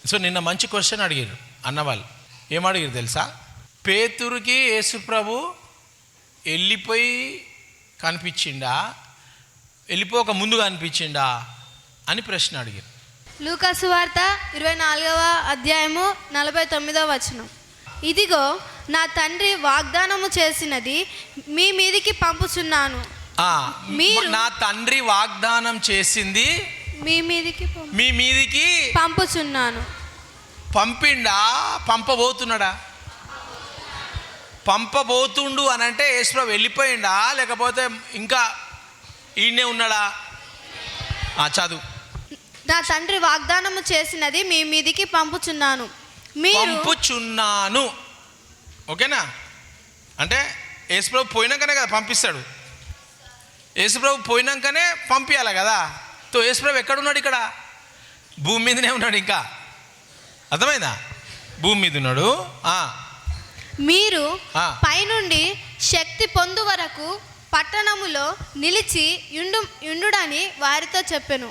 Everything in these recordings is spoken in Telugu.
సో నిన్న మంచి క్వశ్చన్ అడిగారు అన్నవాళ్ళు. ఏమడిగారు తెలుసా? పేతురుకి యేసుప్రభు వెళ్ళిపోయి కనిపించిండా, వెళ్ళిపోక ముందు కనిపించిండా అని ప్రశ్న అడిగారు. లూకా సువార్త 24వ అధ్యాయము 49వ వచనం. ఇదిగో నా తండ్రి వాగ్దానము చేసినది మీ మీదికి పంపుచున్నాను. నా తండ్రి వాగ్దానం చేసింది మీ మీదికి పంపుచున్నాను. పంపిండా, పంపబోతున్నాడా? పంపబోతుండు అని అంటే యేసుప్రభు వెళ్ళిపోయిండా లేకపోతే ఇంకా ఈయనే ఉన్నాడా? చదువు. నా తండ్రి వాగ్దానము చేసినది మీ మీదికి పంపుచున్నాను. పంపుచున్నాను. ఓకేనా? అంటే యేసుప్రభు పోయినాకనే కదా పంపిస్తాడు. యేసుప్రభు పోయినాకనే పంపించాలి కదా. తో యేసుప్రభు ఎక్కడున్నాడు? ఇక్కడ భూమి మీదనే ఉన్నాడు. ఇంకా అర్థమైందా? భూమి మీద ఉన్నాడు. మీరు పైనుండి శక్తి పొందు వరకు పట్టణములో నిలిచి యుండుడని వారితో చెప్పెను.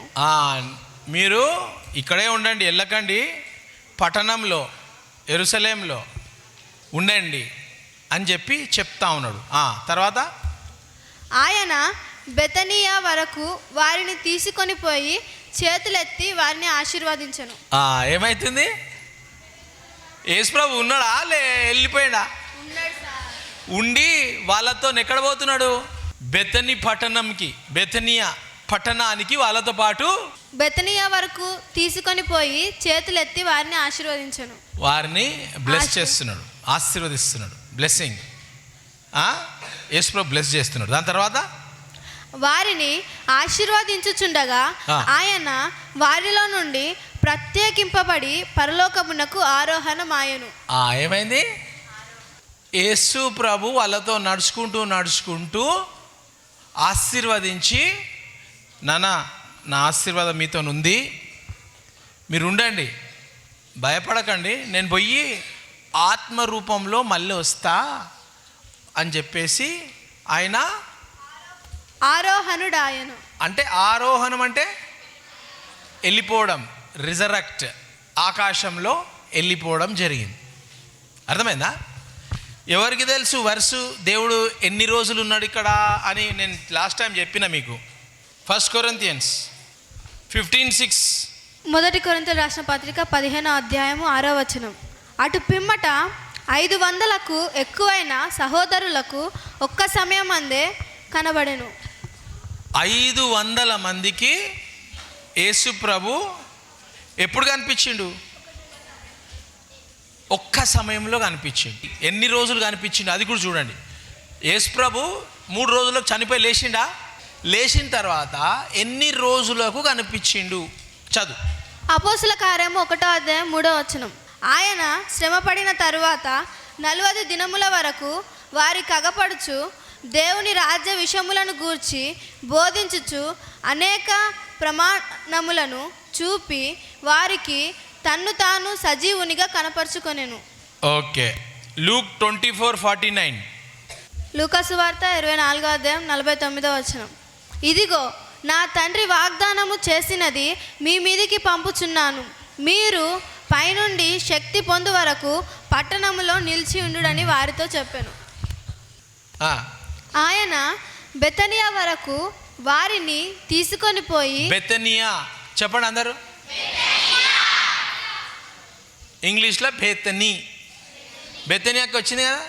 మీరు ఇక్కడే ఉండండి, వెళ్ళకండి, పట్టణంలో యెరూషలేంలో ఉండండి అని చెప్పి చెప్తా ఉన్నాడు. తర్వాత ఆయన బెతనియా వరకు వారిని తీసుకొని పోయి చేతులెత్తి వారిని ఆశీర్వదించెను. ఏమైతుంది? యేసుప్రభు ఉన్నాడా వెళ్ళిపోయాడా? ఉండి వాళ్ళతో ఎక్కడ పోతున్నాడు? బెతనియా పట్టణానికి వాళ్ళతో పాటు బెతనియా వరకు తీసుకొని పోయి చేతులెత్తి వారిని ఆశీర్వదించెను. వారిని బ్లెస్ చేస్తున్నాడు, ఆశీర్వదిస్తున్నాడు. బ్లెస్సింగ్ యేసుప్రభు బ్లెస్ చేస్తున్నాడు. దాని తర్వాత వారిని ఆశీర్వదించుచుండగా ఆయన వారిలో నుండి ప్రత్యేకింపబడి పరలోకమునకు ఆరోహణమాయెను. ఏమైంది? యేసు ప్రభు వాళ్ళతో నడుచుకుంటూ ఆశీర్వదించి, నా ఆశీర్వాదం మీతో ఉంది, మీరు ఉండండి, భయపడకండి, నేను పోయి ఆత్మరూపంలో మళ్ళీ వస్తా అని చెప్పేసి ఆయన ఆరోహణుడాయను. అంటే ఆరోహణం అంటే వెళ్ళిపోవడం, రిజరెక్ట్, ఆకాశంలో వెళ్ళిపోవడం జరిగింది. అర్థమైందా? ఎవరికి తెలుసు వర్సు దేవుడు ఎన్ని రోజులు ఉన్నాడు ఇక్కడ అని? నేను లాస్ట్ టైం చెప్పిన మీకు. 1 Corinthians 15:6. 1 కొరింథీయులకు రాసిన పత్రిక 15వ అధ్యాయము 6వ వచనం. అటు పిమ్మట 500కు ఎక్కువైన సహోదరులకు ఒక్క సమయం అందే కనబడెను. 500 మందికి యేసు ప్రభు ఎప్పుడు కనిపించిండు? ఒక్క సమయంలో కనిపించిండు. ఎన్ని రోజులు కనిపించిండు అది కూడా చూడండి. యేసు ప్రభు 3 రోజులకు చనిపోయి లేచిండా? లేచిన తర్వాత ఎన్ని రోజులకు కనిపించిండు? చదువు. అపోస్తుల కార్యము 1వ అధ్యాయం 3వ వచనం. ఆయన శ్రమపడిన తరువాత 40 దినముల వరకు వారి కగపడుచు దేవుని రాజ్య విషయములను గూర్చి బోధించుచు అనేక ప్రమాణములను చూపి వారికి తన్ను తాను సజీవునిగా కనపరుచుకొనెను. ఓకే. లూక్ 24:49. లూకా సువార్త 24వ అధ్యాయం 49వ వచనం. ఇదిగో నా తండ్రి వాగ్దానము చేసినది మీ మీదికి పంపుచున్నాను. మీరు పైనుండి శక్తి పొందు వరకు పట్టణములో నిలిచి ఉండుడని వారితో చెప్పాను. ఆయన బెతనియా వరకు వారిని తీసుకొని పోయి, బెతనియా చెప్పండి అందరూ, ఇంగ్లీష్లో బెతనియాకి వచ్చింది కదా.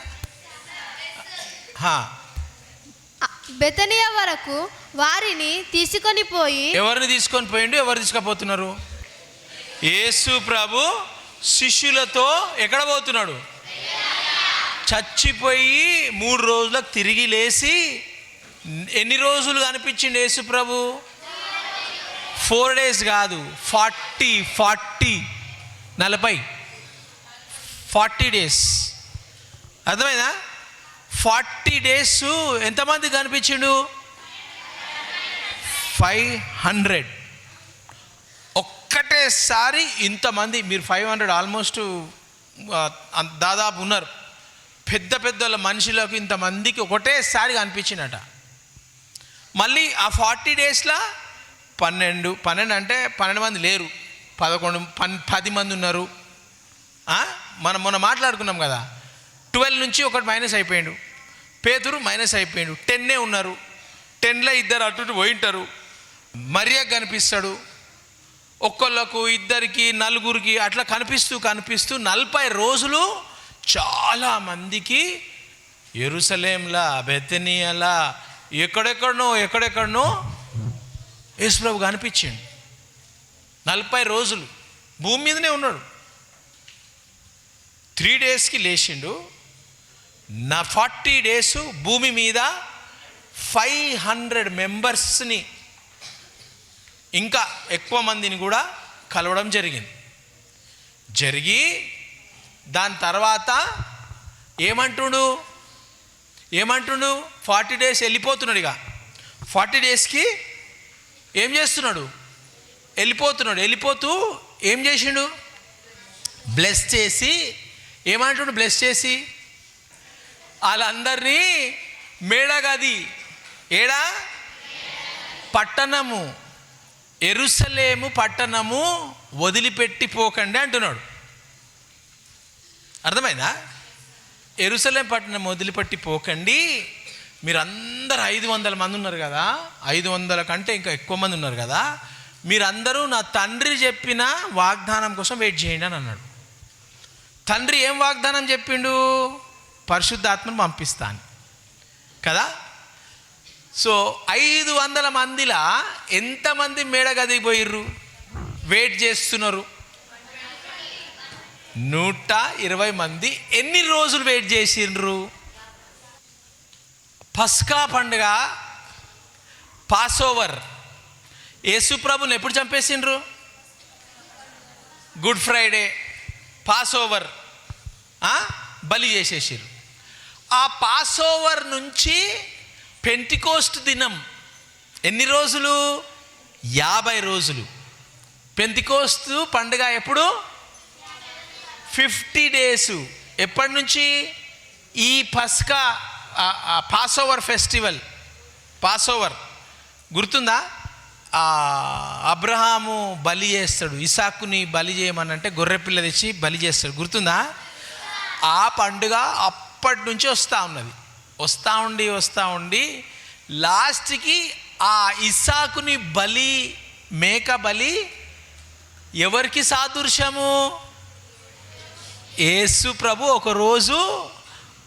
బెతనియా వరకు వారిని తీసుకొని పోయి, ఎవరిని తీసుకొని పోయిండు? ఎవరు తీసుకుపోతున్నారు? యేసు ప్రభు శిష్యులతో ఎక్కడ పోతున్నాడు? చచ్చిపోయి 3 రోజులకు తిరిగి లేచి ఎన్ని రోజులు కనిపించిండు యేసు ప్రభు? 4 days కాదు, 40 days. అర్థమైందా? 40 days ఎంతమంది కనిపించిండు? 500. ఒక్కటేసారి ఇంతమంది. మీరు 500 ఆల్మోస్ట్ దాదాపు ఉన్నారు. పెద్ద పెద్ద మనుషులకు ఇంతమందికి ఒకటేసారి కనిపించినట. మళ్ళీ ఆ 40 daysలో 12 అంటే 12 మంది లేరు, 10 మంది ఉన్నారు. మనం మొన్న మాట్లాడుకున్నాం కదా, 12 నుంచి ఒకటి మైనస్ అయిపోయాడు, పేతురు మైనస్ అయిపోయాడు, 10 ఉన్నారు. 10లో 2 అటు పోయింటారు. మరియా కనిపిస్తాడు, ఒక్కళ్ళకు, ఇద్దరికి, నలుగురికి అట్లా కనిపిస్తూ 40 రోజులు చాలామందికి యెరూషలేంలా, బెతనియాలా, ఎక్కడెక్కడనో యేసుప్రభు కనిపించిండు. 40 రోజులు భూమి మీదనే ఉన్నాడు. 3 డేస్కి లేచిండు. 40 డేస్ భూమి మీద 500 మెంబర్స్ని, ఇంకా ఎక్కువ మందిని కూడా కలవడం జరిగి దాని తర్వాత ఏమంటుండు 40 డేస్ వెళ్ళిపోతున్నాడు. ఇక 40 డేస్కి ఏం చేస్తున్నాడు? వెళ్ళిపోతూ ఏం చేసిండు? బ్లెస్ చేసి ఏమంటుండు? బ్లెస్ చేసి వాళ్ళందరినీ మేడగది, పట్టణము, యెరూషలేము పట్టణము వదిలిపెట్టిపోకండి అంటున్నాడు. అర్థమైందా? యెరూషలేం పట్టణం వదిలిపెట్టిపోకండి. మీరందరూ 500 మంది ఉన్నారు కదా, 500 కంటే ఇంకా ఎక్కువ మంది ఉన్నారు కదా, మీరందరూ నా తండ్రి చెప్పిన వాగ్దానం కోసం వెయిట్ చేయండి అని అన్నాడు. తండ్రి ఏం వాగ్దానం చెప్పిండు? పరిశుద్ధాత్మను పంపిస్తాను కదా. సో 500 మందిలా ఎంతమంది మేడగదికి పోయిర్రు, వెయిట్ చేస్తున్నారు? 120 మంది. ఎన్ని రోజులు వెయిట్ చేసిండ్రు? పస్కా పండుగ, పాసోవర్, యేసుప్రభుని ఎప్పుడు చంపేసిండ్రు? గుడ్ ఫ్రైడే, పాసోవర్ బలి చేసేసారు. ఆ పాసోవర్ నుంచి పెంతికోస్తు దినం ఎన్ని రోజులు? 50 రోజులు. పెంతికోస్తు పండుగ ఎప్పుడు? 50 డేస్. ఎప్పటి నుంచి? ఈ పస్కా పాసోవర్ ఫెస్టివల్, పాసోవర్ గుర్తుందా? అబ్రహాము బలి చేస్తాడు, ఇసాకుని బలి చేయమనంటే గొర్రెపిల్ల తెచ్చి బలి చేస్తాడు, గుర్తుందా? ఆ పండుగ అప్పటి నుంచి వస్తూ ఉండి లాస్ట్కి ఆ ఇసాకుని బలి, మేక బలి ఎవరికి సాదృశ్యము? యేసు ప్రభు ఒకరోజు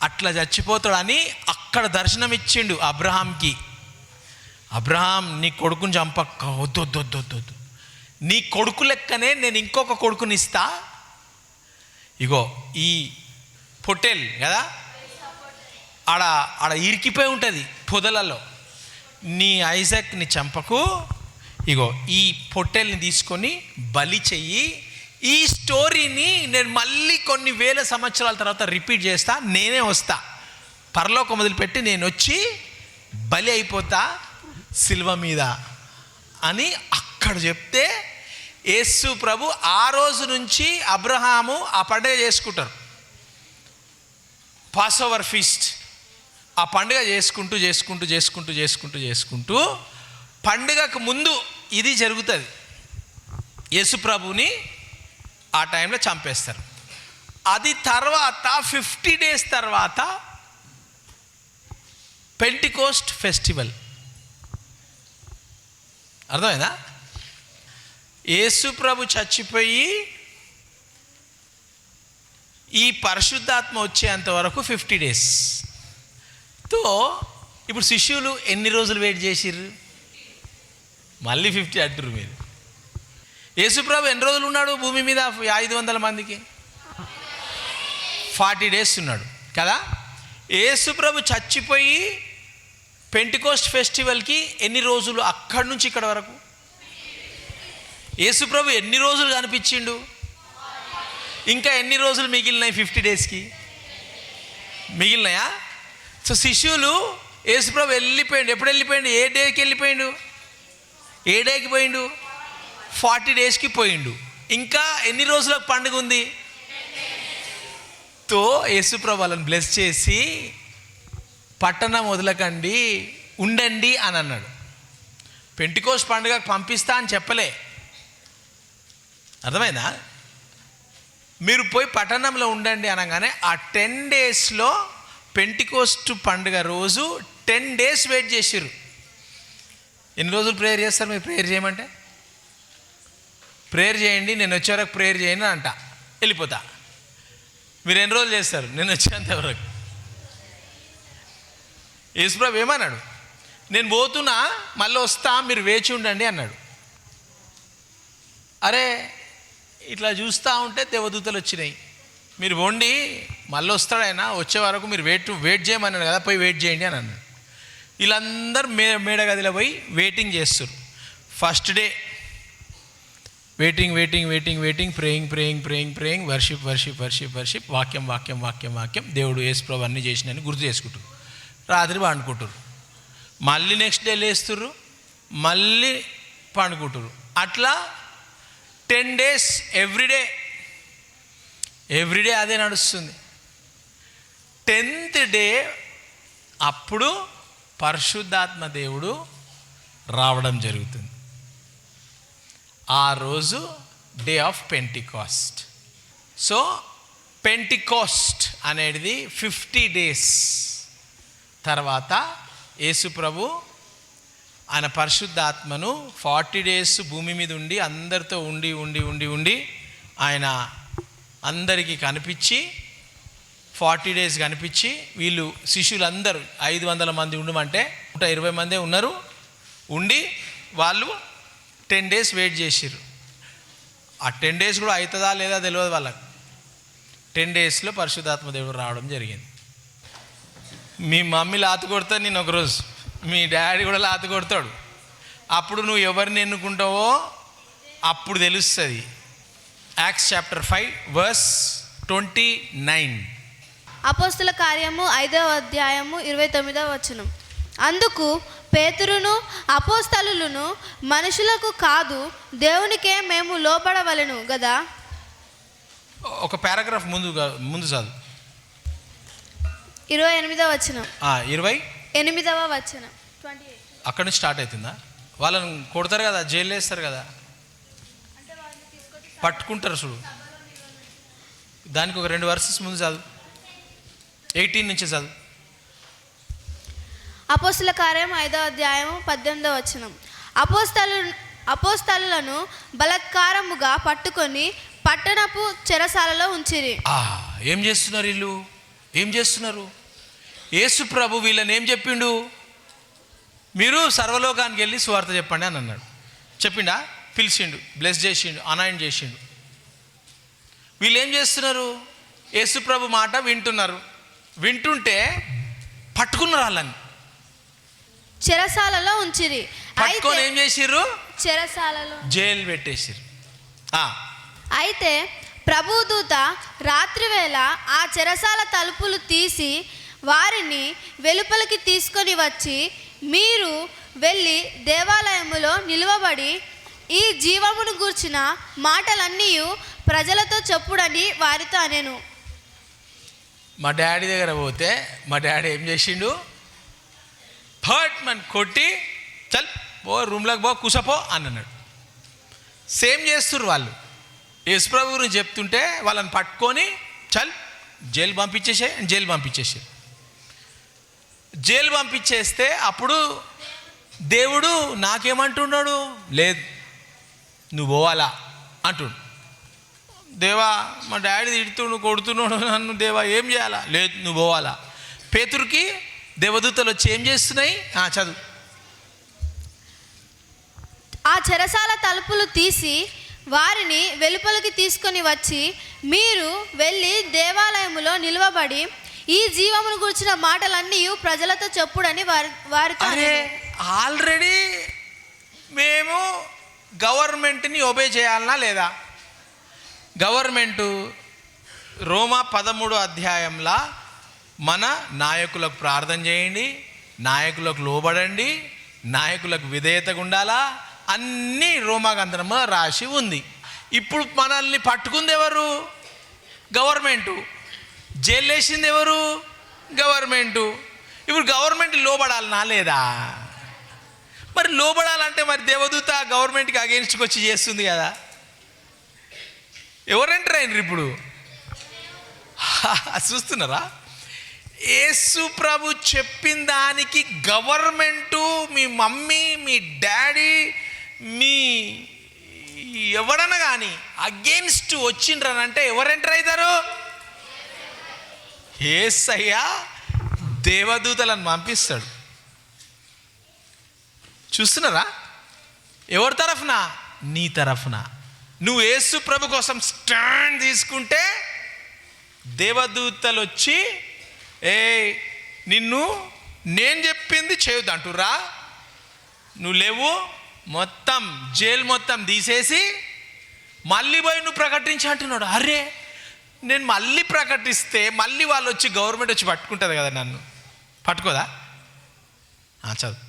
అట్లా చచ్చిపోతాడని అక్కడ దర్శనం ఇచ్చిండు అబ్రహాంకి. అబ్రహాం, నీ కొడుకుని చంపక్క, వద్దు, నీ కొడుకు లెక్కనే నేను ఇంకొక కొడుకుని ఇస్తా. ఇగో ఈ పొట్టేల్ కదా, ఆడ ఇరికిపోయి ఉంటుంది పొదలలో, నీ ఐజాక్ని చంపకు, ఇగో ఈ పొట్టేల్ని తీసుకొని బలి చెయ్యి. ఈ స్టోరీని నేను మళ్ళీ కొన్ని వేల సంవత్సరాల తర్వాత రిపీట్ చేస్తా, నేనే వస్తా, పరలోకం వదిలిపెట్టి నేను వచ్చి బలి అయిపోతా సిల్వ మీద అని అక్కడ చెప్తే, యేసు ప్రభు ఆ రోజు నుంచి అబ్రహాము ఆ పండుగ చేసుకుంటారు, పాసోవర్ ఫీస్ట్. ఆ పండుగ చేసుకుంటూ పండుగకు ముందు ఇది జరుగుతుంది. యేసు ప్రభుని ఆ టైంలో చంపేస్తారు. అది తర్వాత 50 డేస్ తర్వాత పెంటికోస్ట్ ఫెస్టివల్. అర్థమైందా? యేసు ప్రభు చచ్చిపోయి ఈ పరిశుద్ధాత్మ వచ్చేంత వరకు 50 డేస్. తో ఇప్పుడు శిష్యులు ఎన్ని రోజులు వెయిట్ చేసిర్రు? మళ్ళీ 50 అంటారు మీరు. యేసుప్రభు ఎన్ని రోజులు ఉన్నాడు భూమి మీద 500 మందికి? 40 డేస్ ఉన్నాడు కదా. యేసుప్రభు చచ్చిపోయి పెంటికోస్ట్ ఫెస్టివల్కి ఎన్ని రోజులు అక్కడి నుంచి ఇక్కడ వరకు? యేసుప్రభు ఎన్ని రోజులు కనిపించిండు? ఇంకా ఎన్ని రోజులు మిగిలినాయి 50 డేస్కి? మిగిలినాయా? సో శిష్యులు యేసుప్రభు వెళ్ళిపోయిండు. ఎప్పుడు వెళ్ళిపోయిండు? ఏ డేకి వెళ్ళిపోయిండు? ఏ డేకి పోయిండు? 40 డేస్కి పోయిండు. ఇంకా ఎన్ని రోజులకు పండుగ ఉంది? తో యేసుప్రభు వాళ్ళని బ్లెస్ చేసి పట్టణం వదలకండి, ఉండండి అని అన్నాడు. పెంటికోస్ట్ పండుగకు పంపిస్తా అని చెప్పలే. అర్థమైందా? మీరు పోయి పట్టణంలో ఉండండి అనగానే ఆ 10 డేస్లో పెంటికోస్ట్ పండుగ రోజు 10 డేస్ వెయిట్ చేసిర్రు. ఎన్ని రోజులు ప్రేయర్ చేస్తారు? మీరు ప్రేయర్ చేయమంటే ప్రేయర్ చేయండి, నేను వచ్చే వరకు ప్రేయర్ చేయండి అంట, వెళ్ళిపోతా. మీరు ఎన్ని రోజులు చేస్తారు? నేను వచ్చేంత వరకు. యేసుప్రభు ఏమన్నాడు? నేను పోతున్నా, మళ్ళీ వస్తా, మీరు వేచి ఉండండి అన్నాడు. అరే ఇట్లా చూస్తూ ఉంటే దేవదూతలు వచ్చినాయి, మీరు పోండి, మళ్ళీ వస్తాడు ఆయన, వచ్చే వరకు మీరు వెయిట్ చేయమన్నాడు కదా, పోయి వెయిట్ చేయండి అని అన్నాడు. వీళ్ళందరూ మేడగదిలో పోయి వెయిటింగ్ చేస్తారు. First day waiting, praying, worship, వాక్యం, దేవుడు యేసుప్రభు అన్నీ చేసినని గుర్తు చేసుకుంటారు. రాత్రి పండుకుంటారు, మళ్ళీ నెక్స్ట్ డే లేస్తుర్రు, మళ్ళీ పండుకుంటారు. అట్లా 10 డేస్ ఎవ్రీడే అదే నడుస్తుంది. 10th డే అప్పుడు పరిశుద్ధాత్మ దేవుడు రావడం జరుగుతుంది. ఆ రోజు day of Pentecost. So Pentecost అనేది 50 డేస్ తర్వాత యేసు ప్రభు ఆయన పరిశుద్ధాత్మను 40 డేస్ భూమి మీద ఉండి అందరితో ఉండి ఆయన అందరికీ కనిపించి 40 డేస్ కనిపించి, వీళ్ళు శిష్యులందరూ 500 మంది ఉండమంటే 120 మందే ఉన్నారు, ఉండి వాళ్ళు 10 డేస్ వెయిట్ చేసిర్రు. ఆ 10 డేస్ కూడా అవుతుందా లేదా తెలియదు వాళ్ళకి. 10 డేస్లో పరిశుద్ధాత్మ దేవుడు రావడం జరిగింది. మీ మమ్మీ లాతు కొడతా, నేను ఒకరోజు మీ డాడీ కూడా లాతు కొడతాడు. అప్పుడు నువ్వు ఎవరిని ఎన్నుకుంటావో అప్పుడు తెలుస్తుంది. Acts chapter 5 verse 29. అపోస్తుల కార్యము 5వ అధ్యాయము 29వ వచనం. అందుకు పేతురును అపోస్తలులను, మనుషులకు కాదు దేవునికే మేము లోబడవలెను గదా. ఒక పారాగ్రాఫ్ ముందు చదువు. 28వ వచనం. 28వ వచనం 28. అక్కడి నుంచి స్టార్ట్ అవుతుందా? వాళ్ళని కొడతారు కదా, జైలు వేస్తారు కదా, పట్టుకుంటారు చూడు. దానికి ఒక 2 వర్సెస్ ముందు చదువు, 18 నుంచి చదువు. అపోస్తుల కార్యం 5వ అధ్యాయం 18వ వచనం. అపోస్తలులను బలాత్కారముగా పట్టుకొని పట్టణపు చెరసాలలో ఉంచిరి. ఏం చేస్తున్నారు వీళ్ళు? ఏం చేస్తున్నారు? యేసు ప్రభు వీళ్ళని ఏం చెప్పిండు? మీరు సర్వలోకానికి వెళ్ళి సువార్త చెప్పండి అని అన్నాడు. చెప్పిండా? పిలిచిండు, బ్లెస్ చేసిండు, అనాయింట్ చేసిండు. వీళ్ళు ఏం చేస్తున్నారు? యేసు ప్రభు మాట వింటున్నారు. వింటుంటే పట్టుకున్నారు, వాళ్ళని చెరసాలలో ఉంచిరి. పట్టుకొని ఏం చేసిర్రు? చెరసాలలో జైలు పెట్టేసిర్రు. అయితే ప్రభుదూత రాత్రివేళ ఆ చెరసాల తలుపులు తీసి వారిని వెలుపలికి తీసుకొని వచ్చి, మీరు వెళ్ళి దేవాలయములో నిలువబడి ఈ జీవమును గూర్చిన మాటలన్నీ ప్రజలతో చెప్పుడని వారితో అనెను. మా డాడీ దగ్గర పోతే మా డాడీ ఏం చేసిండు? ఫట్ మని కొట్టి, చల్ పో, రూమ్లోకి పో, కూసపో అని అన్నాడు. సేమ్ చేస్తుర్రు వాళ్ళు. యేసుప్రభు గురించి చెప్తుంటే వాళ్ళని పట్టుకొని చల్ జైలు పంపించేసారు. జైలు పంపించేస్తే అప్పుడు దేవుడు నాకేమంటున్నాడు? లేదు, నువ్వు పోవాలా అంటుండు. దేవా, మా డాడీ తిడుతుండు, కొడుతున్నాడు నన్ను, దేవా ఏం చేయాలా? లేదు, నువ్వు పోవాలా. పేతురుకి దేవదూతలు వచ్చి ఏం చేస్తున్నాయి? చదువు. ఆ చెరసాల తలుపులు తీసి వారిని వెలుపలికి తీసుకొని వచ్చి, మీరు వెళ్ళి దేవాలయములో నిలువబడి ఈ జీవమును గురించిన మాటలన్నీ ప్రజలతో చెప్పుడని వారితో. ఆల్రెడీ మేము గవర్నమెంట్ని ఒబే చేయాలనా లేదా? గవర్నమెంటు రోమా 13వ అధ్యాయంలో మన నాయకులకు ప్రార్థన చేయండి, నాయకులకు లోబడండి, నాయకులకు విధేయతగా ఉండాలా, అన్నీ రోమా గ్రంథంలో రాసి ఉంది. ఇప్పుడు మనల్ని పట్టుకుంది ఎవరు? గవర్నమెంటు. జైలు వేసింది ఎవరు? గవర్నమెంటు. ఇప్పుడు గవర్నమెంట్ లోబడాలనా లేదా? మరి లోబడాలంటే మరి దేవదూత గవర్నమెంట్కి అగేన్స్ట్కి వచ్చి చేస్తుంది కదా. ఎవరు ఎంటర్ అయినరు ఇప్పుడు? చూస్తున్నారా? యేసు ప్రభు చెప్పిన దానికి గవర్నమెంటు, మీ మమ్మీ, మీ డాడీ, మీ ఎవడన్నా కానీ అగేన్స్ట్ వచ్చిండ్రనంటే ఎవరు ఎంటర్ అవుతారు? యేసయ్య దేవదూతలను పంపిస్తాడు. చూస్తున్నారా? ఎవరి తరఫున? నీ తరఫున. నువ్వు యేసు ప్రభు కోసం స్టాండ్ తీసుకుంటే దేవదూతలు వచ్చి నిన్ను నేను చెప్పింది చేయొద్దు అంటురా, నువ్వు లేవు, మొత్తం జైలు మొత్తం తీసేసి మళ్ళీ పోయి నువ్వు ప్రకటించి అంటున్నాడు. అరే నేను మళ్ళీ ప్రకటిస్తే మళ్ళీ వాళ్ళు వచ్చి గవర్నమెంట్ వచ్చి పట్టుకుంటుంది కదా, నన్ను పట్టుకోదా? చదువు.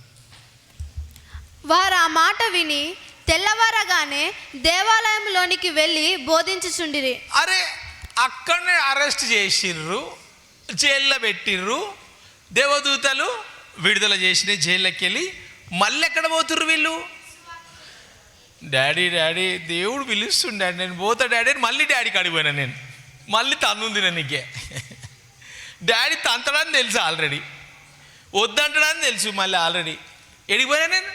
వారు ఆ మాట విని తెల్లవారగానే దేవాలయంలోనికి వెళ్ళి బోధించుచుండిరి. అరే అక్కడనే అరెస్ట్ చేసిర్రు, జైల్లో పెట్టిర్రు, దేవదూతలు విడుదల చేసిన జైల్లోకి వెళ్ళి మళ్ళీ ఎక్కడ పోతుర్రు వీళ్ళు? డాడీ డాడీ దేవుడు పిలుస్తుండే, నేను పోతా డాడీ అని మళ్ళీ డాడీ కాడిపోయినా, నేను మళ్ళీ తన్నుంది నీకే. డాడీ తంతడని తెలుసు ఆల్రెడీ, వద్దంటడని తెలుసు మళ్ళీ ఆల్రెడీ. ఎడిగిపోయినా నేను?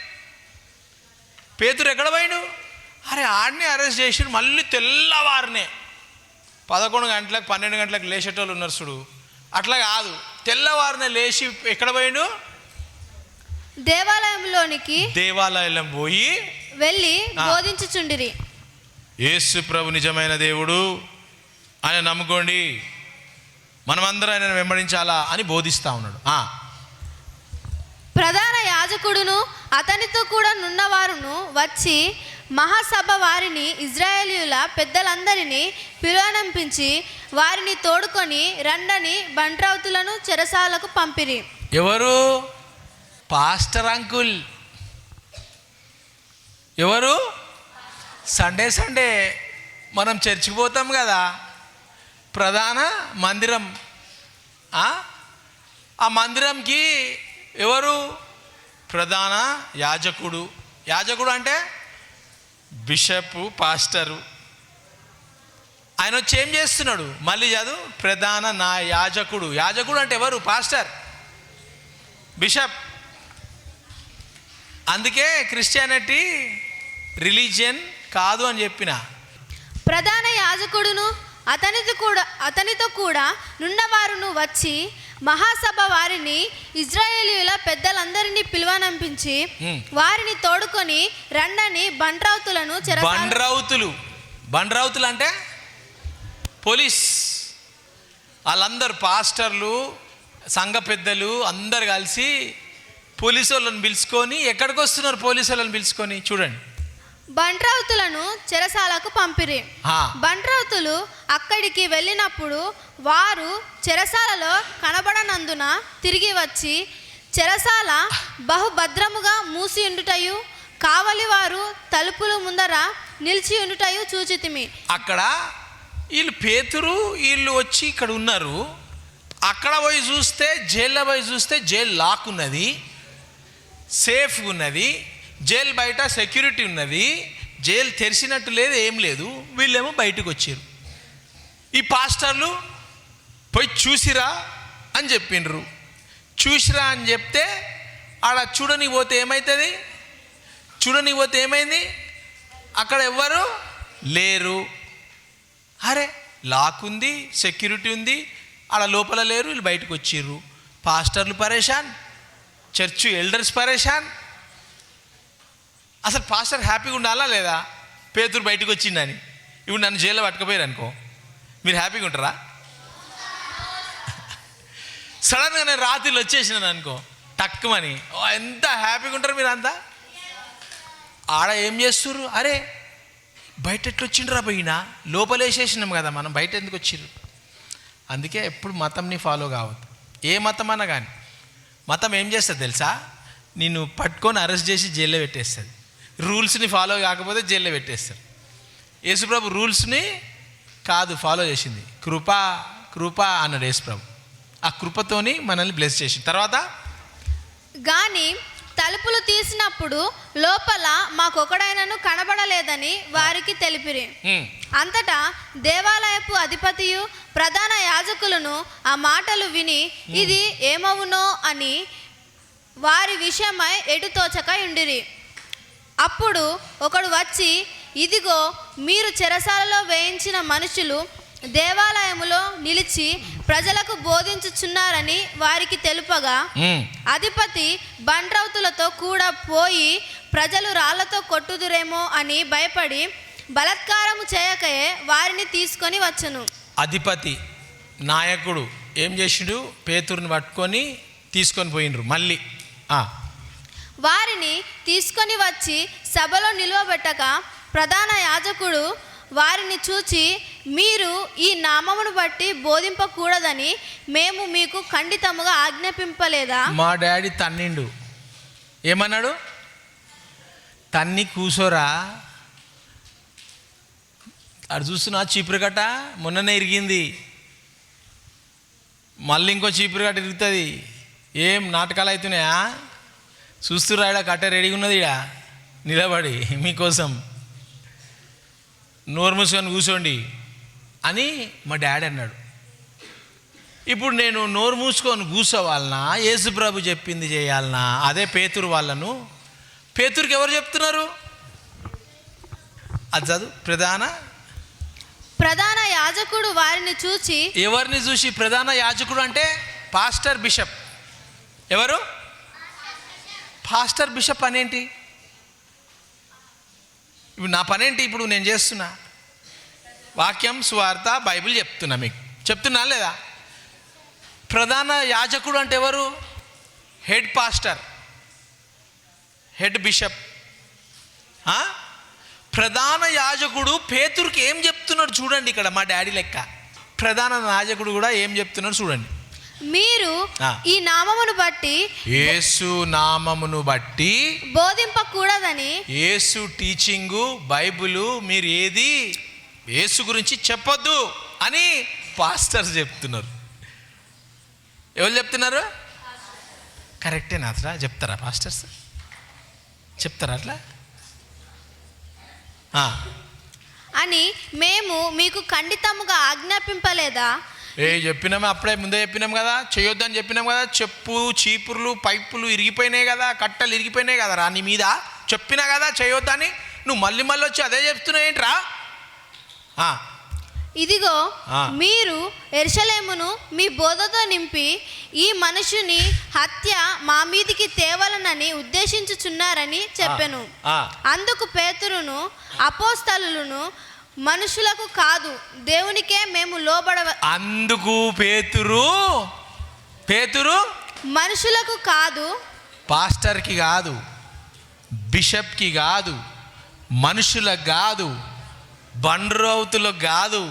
పేతురు ఎక్కడ పోయాడు? అరే ఆడిని అరెస్ట్ చేసి మళ్ళీ తెల్లవారినే 11 గంటలకు 12 గంటలకు లేచేటోళ్ళు ఉన్నారు చూడు, అట్లా కాదు, తెల్లవారినే లేచి ఎక్కడ పోయాడు? దేవాలయం పోయి వెళ్ళి బోధించుచుండిరి. యేసు ప్రభు నిజమైన దేవుడు ఆయన నమ్ముకోండి, మనమందరం ఆయన వెంబడించాలా అని బోధిస్తూ ఉన్నాడు. ప్రధాన యాజకుడును అతనితో కూడా నున్నవారును వచ్చి మహాసభ వారిని ఇజ్రాయేలీయుల పెద్దలందరినీ పిలువనంపించి వారిని తోడుకొని రండని బంట్రౌతులను చెరసాలకు పంపిరి. ఎవరు? Pastor uncle. ఎవరు? సండే మనం చర్చికి పోతాం కదా, ప్రధాన మందిరం. ఆ మందిరంకి ఎవరు? ప్రధాన యాజకుడు. యాజకుడు అంటే బిషప్, పాస్టరు. ఆయన వచ్చి ఏం చేస్తున్నాడు? మళ్ళీ చదువు. ప్రధాన నా యాజకుడు. యాజకుడు అంటే ఎవరు? Pastor, bishop. అందుకే క్రిస్టియానిటీ రిలీజియన్ కాదు అని చెప్పిన. ప్రధాన యాజకుడును అతనితో కూడా నున్నవారును వచ్చి మహాసభ వారిని ఇజ్రాయేలీయుల పెద్దలందరినీ పిలువనంపించి వారిని తోడుకొని రండని బంట్రౌతులను బంట్రౌతులు అంటే పోలీస్. వాళ్ళందరూ పాస్టర్లు, సంఘ పెద్దలు అందరు కలిసి పోలీసు వాళ్ళని పిలుచుకొని ఎక్కడికి వస్తున్నారు? పోలీసు వాళ్ళని పిలుచుకొని చూడండి, బంట్రౌతులను చెరసాలకు పంపిరి. బంట్రౌతులు అక్కడికి వెళ్ళినప్పుడు వారు చెరసాలలో కనబడనందున తిరిగి వచ్చి చెరసాల బహుభద్రముగా మూసి ఉండుటయు కావలి వారు తలుపుల ముందర నిలిచి ఉండుటయు చూచితిమి. అక్కడ వీళ్ళు పేతురు వీళ్ళు వచ్చి ఇక్కడ ఉన్నారు. అక్కడ పోయి చూస్తే, జైల్లో పోయి చూస్తే జైలు లాక్ ఉన్నది, సేఫ్ ఉన్నది, జైలు బయట సెక్యూరిటీ ఉన్నది, జైలు తెరిచినట్టు లేదు, ఏం లేదు. వీళ్ళేమో బయటకు వచ్చారు. ఈ పాస్టర్లు పోయి చూసిరా అని చెప్పిండ్రు. చూసిరా అని చెప్తే ఆడ చూడని పోతే ఏమవుతుంది? చూడని పోతే ఏమైంది? అక్కడ ఎవ్వరు లేరు. అరే లాక్ ఉంది, సెక్యూరిటీ ఉంది, ఆడ లోపల లేరు, వీళ్ళు బయటకు వచ్చిర్రు. పాస్టర్లు పరేషాన్, చర్చ్ ఎల్డర్స్ పరేషాన్. అసలు పాస్టర్ హ్యాపీగా ఉండాలా లేదా? పేతురు బయటకు వచ్చిందని. ఇప్పుడు నన్ను జైల్లో పట్టుకుపోయారు అనుకో, మీరు హ్యాపీగా ఉంటారా? సడన్గా నేను రాత్రిలో వచ్చేసినాను అనుకో, టక్కుమని, ఎంత హ్యాపీగా ఉంటారు మీరు అంతా. ఆడ ఏం చేస్తుర్రు? అరే బయట ఎట్లా వచ్చిండ్రా పోయినా, లోపలేసేసినాం కదా మనం, బయట ఎందుకు వచ్చిర్రు? అందుకే ఎప్పుడు మతంని ఫాలో కావద్దు. ఏ మతం అన్నా కానీ మతం ఏం చేస్తుంది తెలుసా? నిన్ను పట్టుకొని అరెస్ట్ చేసి జైల్లో పెట్టేస్తుంది. రూల్స్ని ఫాలో కాకపోతే జైల్లో పెట్టేస్తారు. యేసుప్రభు రూల్స్ని కాదు ఫాలో చేసింది, కృప అన్నాడు యేసుప్రభు. ఆ కృపతోని మనల్ని బ్లెస్ చేసింది. తర్వాత కానీ తలుపులు తీసినప్పుడు లోపల మాకొకడైనను కనబడలేదని వారికి తెలిపిరి. అంతటా దేవాలయపు అధిపతియు ప్రధాన యాజకులను ఆ మాటలు విని ఇది ఏమవునో అని వారి విషయమై ఎటుతోచక ఉండిరి. అప్పుడు ఒకడు వచ్చి, ఇదిగో మీరు చెరసాలలో వేయించిన మనుషులు దేవాలయములో నిలిచి ప్రజలకు బోధించుచున్నారని వారికి తెలుపగా, అధిపతి బండ్రౌతులతో కూడా పోయి ప్రజలు రాళ్లతో కొట్టుదురేమో అని భయపడి బలాత్కారము చేయకయే వారిని తీసుకొని వచ్చును. అధిపతి నాయకుడు ఏం చేసిండు? పేతురుని పట్టుకొని తీసుకొని పోయిండ్రు. మళ్ళీ వారిని తీసుకొని వచ్చి సభలో నిలువబెట్టక ప్రధాన యాజకుడు వారిని చూచి, మీరు ఈ నామమును బట్టి బోధింపకూడదని మేము మీకు ఖండితముగా ఆజ్ఞాపింపలేదా? మా డాడీ తన్నిండు. ఏమన్నాడు? తన్ని కూసోరా. అది చూస్తున్నా చీపురు కట్ట మొన్ననే ఇరిగింది, మళ్ళీ ఇంకో చీపురు కట్ట ఇరుగుతుంది. ఏం నాటకాలు అవుతున్నాయా? చూస్తురా, ఇడ కట్ట రెడీగా ఉన్నది, ఇడ నిలబడి మీకోసం. నోరు మూసుకొని కూర్చోండి అని మా డాడీ అన్నాడు. ఇప్పుడు నేను నోరు మూసుకొని కూర్చోవాలనా, యేసుప్రభు చెప్పింది చేయాలనా? అదే పేతురు వాళ్ళను. పేతురుకి ఎవరు చెప్తున్నారు? అది చదువు. ప్రధాన యాజకుడు వారిని చూచి. ఎవరిని చూసి? ప్రధాన యాజకుడు అంటే పాస్టర్, బిషప్. ఎవరు? పాస్టర్, బిషప్ పనేంటి? ఇప్పుడు నా పనేంటి? ఇప్పుడు నేను చేస్తున్నా వాక్యం, సువార్త, బైబిల్ చెప్తున్నా, మీకు చెప్తున్నా లేదా? ప్రధాన యాజకుడు అంటే ఎవరు? Head pastor, head bishop. ప్రధాన యాజకుడు పేతురుకి ఏం చెప్తున్నాడు చూడండి. ఇక్కడ మా డాడీ లెక్క ప్రధాన యాజకుడు కూడా ఏం చెప్తున్నాడు చూడండి. మీరు ఈ నామమును బట్టి, యేసు నామమును బట్టి బోధింపకూడదని, యేసు టీచింగు, బైబిలు మీరు ఏది యేసు గురించి చెప్పొద్దు అని పాస్టర్స్ చెప్తున్నారు. ఎవరు చెప్తున్నారు? కరెక్టేనా? అట్లా చెప్తారా పాస్టర్స్? చెప్తారా అట్లా అని మేము మీకు ఖండితముగా ఆజ్ఞాపింపలేదా? చెప్పినామే, అప్పుడే ముందే చెప్పినాం కదా, చేయొద్దని చెప్పినాం కదా. చెప్పు, చీపుర్లు, పైపులు ఇరిగిపోయినాయి కదా, కట్టలు ఇరిగిపోయినాయి కదా రా నీ మీద, చెప్పినా కదా చేయొద్దని. నువ్వు మళ్ళీ మళ్ళీ వచ్చి అదే చెప్తున్నావు ఏంట్రా? ఇదిగో మీరు యెరూషలేమును మీ బోధతో నింపి ఈ మనుషుని హత్య మా మీదికి తేవాలనని ఉద్దేశించుచున్నారని చెప్పెను. అందుకు పేతురును అపోస్తలులను, మనుషులకు కాదు దేవునికే మేము అందుకు పేతురు మనుషులకు కాదు, పాస్టర్కి కాదు, బిషప్కి కాదు, మనుషులకు కాదు, బండ్రౌతులకు కాదు,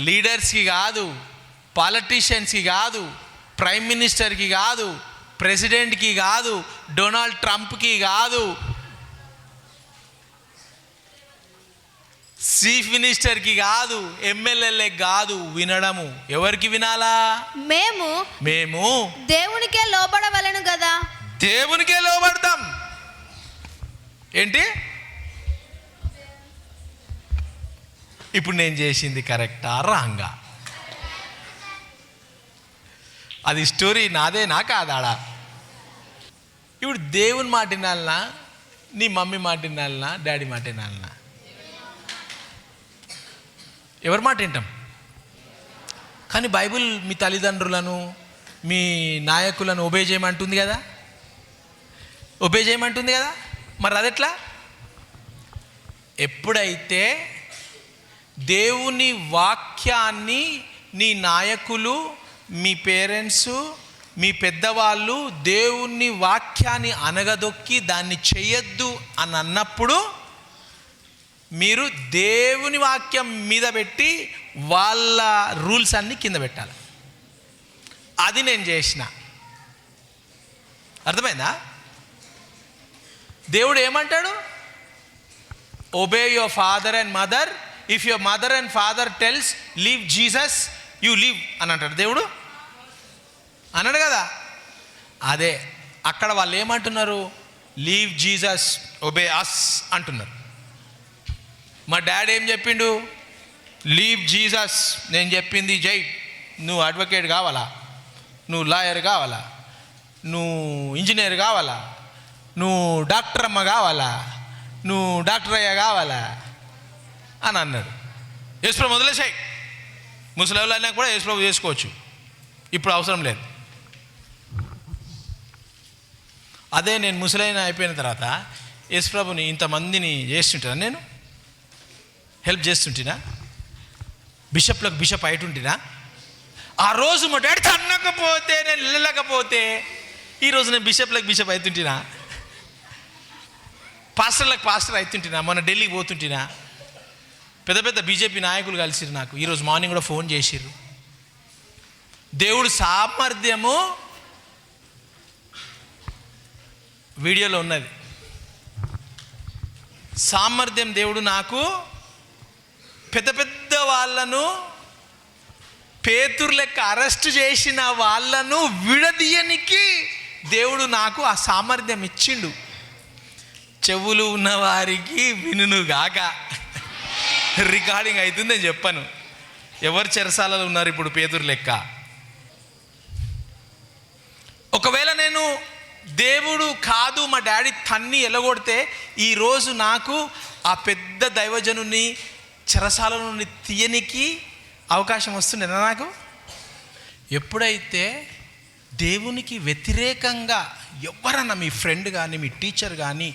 లీడర్స్కి కాదు, పాలిటీషియన్స్కి కాదు, ప్రైమ్ మినిస్టర్కి కాదు, ప్రెసిడెంట్కి కాదు, డొనాల్డ్ ట్రంప్కి కాదు, చీఫ్ మినిస్టర్కి కాదు, ఎమ్మెల్యేలకు కాదు వినడము. ఎవరికి వినాలా? మేము దేవునికే లోబడవలెను కదా. దేవునికే లోబడతాం. ఏంటి? ఇప్పుడు నేను చేసింది కరెక్టా రాంగా? అది స్టోరీ నాదేనా కాదాడా? ఇప్పుడు దేవుని మాట వినాలనా, నీ మమ్మీ మాట వినాలనా, డాడీ మాట వినాలనా? ఎవరి మాట వింటాం? కానీ బైబిల్ మీ తల్లిదండ్రులను, మీ నాయకులను ఒబే చేయమంటుంది కదా, ఒబే చేయమంటుంది కదా. మరి అదెట్లా? ఎప్పుడైతే దేవుని వాక్యాన్ని నీ నాయకులు, మీ పేరెంట్స్, మీ పెద్దవాళ్ళు దేవుని వాక్యాన్ని అనగదొక్కి దాన్ని చెయ్యొద్దు అని అన్నప్పుడు మీరు దేవుని వాక్యం మీద పెట్టి వాళ్ళ రూల్స్ అన్నీ కింద పెట్టాలి. అది నేను చేసిన. అర్థమైందా? దేవుడు ఏమంటాడు? Obey your father and mother. If your mother and father tells leave Jesus, you leave అని అంటాడు దేవుడు. అన్నాడు కదా. అదే అక్కడ వాళ్ళు ఏమంటున్నారు? లీవ్ జీసస్ ఒబే అస్ అంటున్నారు. మా డాడీ ఏం చెప్పిండు? లీవ్ జీసస్, నేను చెప్పింది జై. నువ్వు అడ్వకేట్ కావాలా, నువ్వు లాయర్ కావాలా, నువ్వు ఇంజనీర్ కావాలా, నువ్వు డాక్టర్ అమ్మ కావాలా, నువ్వు డాక్టర్ అయ్యా కావాలా అని అన్నాడు. యేసుప్రభు వదిలేసాయి. ముసలివాళ్ళైనా కూడా యేసుప్రభు చేసుకోవచ్చు, ఇప్పుడు అవసరం లేదు. అదే నేను ముసలైన అయిపోయిన తర్వాత యేసుప్రభుని ఇంతమందిని చేస్తుంటాను, నేను హెల్ప్ చేస్తుంటినా, బిషప్లకు బిషప్ అయిటుంటినా. ఆ రోజు మా డాడీ తన్నకపోతే, నేను వెళ్ళలేకపోతే ఈరోజు నేను బిషప్లకు బిషప్ అవుతుంటినా, పాస్టర్లకు పాస్టర్ అవుతుంటినా, మొన్న ఢిల్లీకి పోతుంటినా. పెద్ద పెద్ద బీజేపీ నాయకులు కలిసిరు నాకు, ఈరోజు మార్నింగ్ కూడా ఫోన్ చేసిర్రు. దేవుడు సామర్థ్యము వీడియోలో ఉన్నది. సామర్థ్యం దేవుడు నాకు పెద్ద పెద్ద వాళ్ళను, పేతురు లెక్క అరెస్ట్ చేసిన వాళ్ళను విడదీయనికి దేవుడు నాకు ఆ సామర్థ్యం ఇచ్చిండు. చెవులు ఉన్నవారికి వినును గాక. రికార్డింగ్ అవుతుందని చెప్పాను. ఎవరు చెరసాలలో ఉన్నారు ఇప్పుడు పేతురు లెక్క? ఒకవేళ నేను దేవుడు కాదు మా డాడీ తన్ని ఎలగొడితే ఈరోజు నాకు ఆ పెద్ద దైవజనుని చెరసాల నుండి తీయనికి అవకాశం వస్తుండేనా నాకు? ఎప్పుడైతే దేవునికి వ్యతిరేకంగా ఎవరన్నా, మీ ఫ్రెండ్ కానీ, మీ టీచర్ కానీ,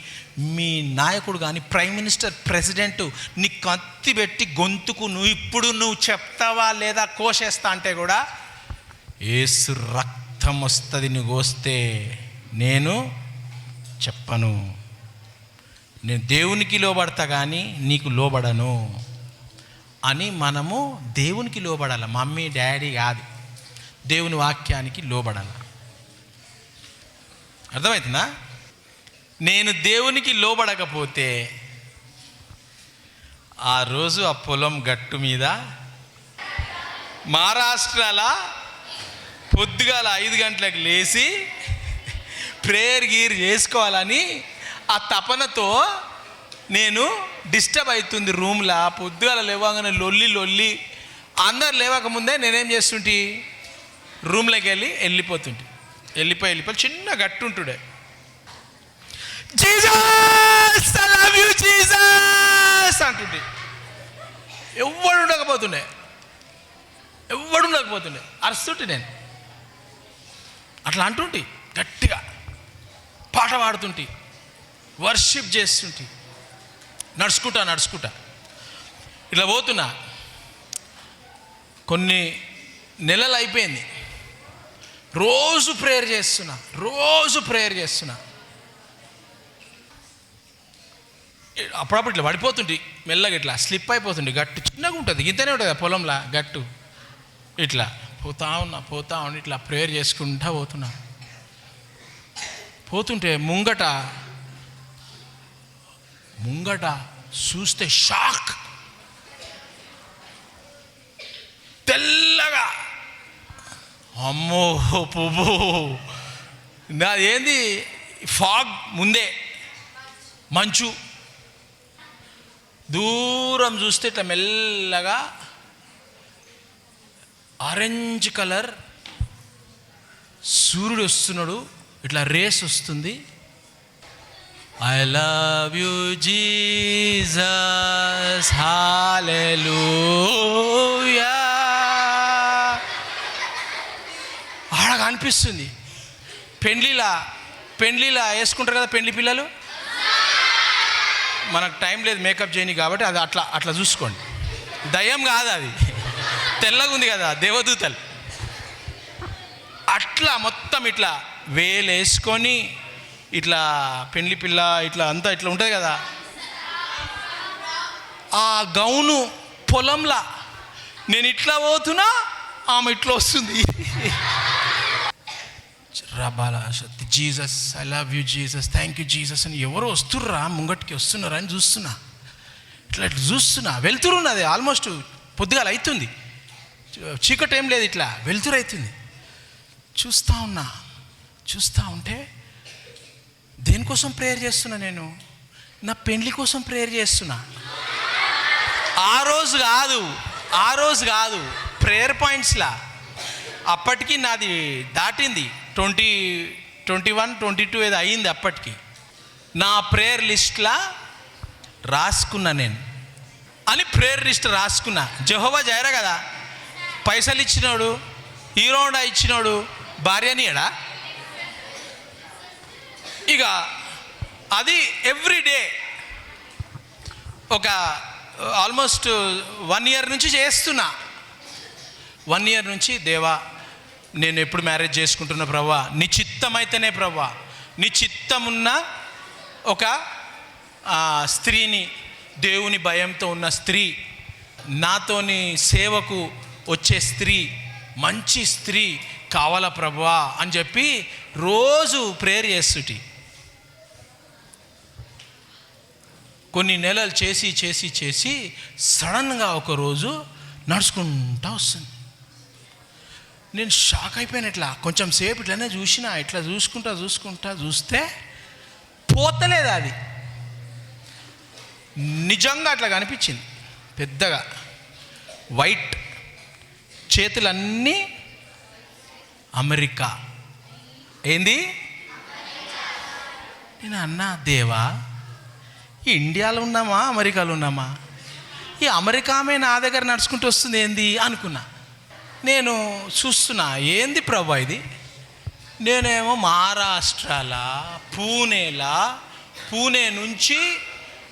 మీ నాయకుడు కానీ, ప్రైమ్ మినిస్టర్, ప్రెసిడెంట్ నీ కత్తి పెట్టి గొంతుకు నువ్వు చెప్తావా లేదా కోసేస్తా అంటే కూడా యేసు రక్తం వస్తుంది నువ్వు కోస్తే, నేను చెప్పను. నేను దేవునికి లోబడతా కానీ నీకు లోబడను అని మనము దేవునికి లోబడాలి. మమ్మీ డాడీ కాదు, దేవుని వాక్యానికి లోబడాలి. అర్థమవుతుందా? నేను దేవునికి లోబడకపోతే ఆ రోజు ఆ పొలం గట్టు మీద మహారాష్ట్రలో పొద్దుగాల 5 గంటలకు లేచి ప్రేయర్ గీర్ చేసుకోవాలని ఆ తపనతో నేను డిస్టర్బ్ అవుతుంది రూమ్లో. పొద్దుగాల లేవగానే లొల్లి అందరు లేవకముందే నేనేం చేస్తుంటే రూమ్లోకి వెళ్ళిపోతుంటే వెళ్ళిపోయి చిన్న గట్టు ఉంటుండే, Jesus I love you Jesus అంటుంటే ఎవ్వడు ఉండకపోతుండే అరుస్తుంటే నేను అట్లా అంటుంటే గట్టిగా పాట పాడుతుంటే వర్షిప్ చేస్తుంటే నడుచుకుంటా ఇట్లా పోతున్నా. కొన్ని నెలలు అయిపోయింది, రోజు ప్రేయర్ చేస్తున్నా. అప్పుడప్పుడు ఇట్లా పడిపోతుంటే మెల్లగా ఇట్లా స్లిప్ అయిపోతుండే. గట్టు చిన్నగా ఉంటుంది, ఇంతనే ఉంటుంది పొలంలో గట్టు. ఇట్లా పోతా ఉన్నా ఇట్లా ప్రేయర్ చేసుకుంటా పోతుంటే ముంగట చూస్తే షాక్, తెల్లగా. అమ్మో పువ్వు నాదేంది, ఫాగ్ ముందే, మంచు. దూరం చూస్తే ఇట్లా మెల్లగా ఆరెంజ్ కలర్ సూర్యుడు వస్తున్నాడు, ఇట్లా రేస్ వస్తుంది. ఐ లవ్ యూ జీసస్ హల్లెలూయా ఆడ అనిపిస్తుంది. పెండ్లిలా వేసుకుంటారు కదా పెండ్లి పిల్లలు, మనకు టైం లేదు మేకప్ చేయని కాబట్టి అది అట్లా చూసుకోండి. దయ్యం కాదు అది, తెల్లగా ఉంది కదా దేవదూతలు. అట్లా మొత్తం ఇట్లా వేలు వేసుకొని ఇట్లా పెండ్లి పిల్ల ఇట్లా అంతా ఇట్లా ఉంటుంది కదా. ఆ గౌను పొలంలా నేను ఇట్లా పోతున్నా, ఆమె ఇట్లా వస్తుంది. Jesus I love you Jesus, thank you Jesus అని ఎవరో వస్తుర్రా, ముంగటికి వస్తున్నారా అని చూస్తున్నా. ఇట్లా చూస్తున్నా, వెళ్తురున్నది. ఆల్మోస్ట్ పొద్దుగాల అవుతుంది, చీకటి ఏం లేదు, ఇట్లా వెళ్తురు అవుతుంది. చూస్తూ ఉంటే దేనికోసం ప్రేయర్ చేస్తున్నా? నేను నా పెండ్లి కోసం ప్రేయర్ చేస్తున్నా. ఆ రోజు కాదు ప్రేయర్ పాయింట్స్లా. అప్పటికి నాది దాటింది 21, 22 ఏదో అయ్యింది. అప్పటికి నా ప్రేయర్ లిస్ట్లా రాసుకున్నా నేను అని ప్రేయర్ లిస్ట్ రాసుకున్నా. జెహోవా జైరా కదా, పైసలు ఇచ్చినోడు, హీరోడా ఇచ్చినోడు భార్యని ఎడా. ఇక అది ఎవ్రీడే ఒక ఆల్మోస్ట్ 1 year నుంచి చేస్తున్నా. 1 year నుంచి దేవా నేను ఎప్పుడు మ్యారేజ్ చేసుకుంటున్నా ప్రభువా, నీ చిత్తమైతేనే ప్రభువా, నీ చిత్తమున్న ఒక స్త్రీని, దేవుని భయంతో ఉన్న స్త్రీ, నాతోని సేవకు వచ్చే స్త్రీ, మంచి స్త్రీ కావాలా ప్రభువా అని చెప్పి రోజు ప్రేయర్ చేస్తుటి. కొన్ని నెలలు చేసి సడన్గా ఒకరోజు నడుచుకుంటా వస్తుంది. నేను షాక్ అయిపోయాను. ఇట్లా కొంచెం సేపు ఇట్లనే చూసిన, ఇట్లా చూస్తే పోతలేదు అది. నిజంగా అట్లా కనిపించింది పెద్దగా, వైట్, చేతులన్నీ అమెరికా. ఏంది? నేను అన్నా, దేవా ఇండియాలో ఉన్నామా అమెరికాలో ఉన్నామా? ఈ అమెరికా ఆమె నా దగ్గర నడుచుకుంటూ వస్తుంది ఏంది అనుకున్నా. నేను చూస్తున్నా, ఏంది ప్రభా ఇది? నేనేమో మహారాష్ట్రలా, పూణే నుంచి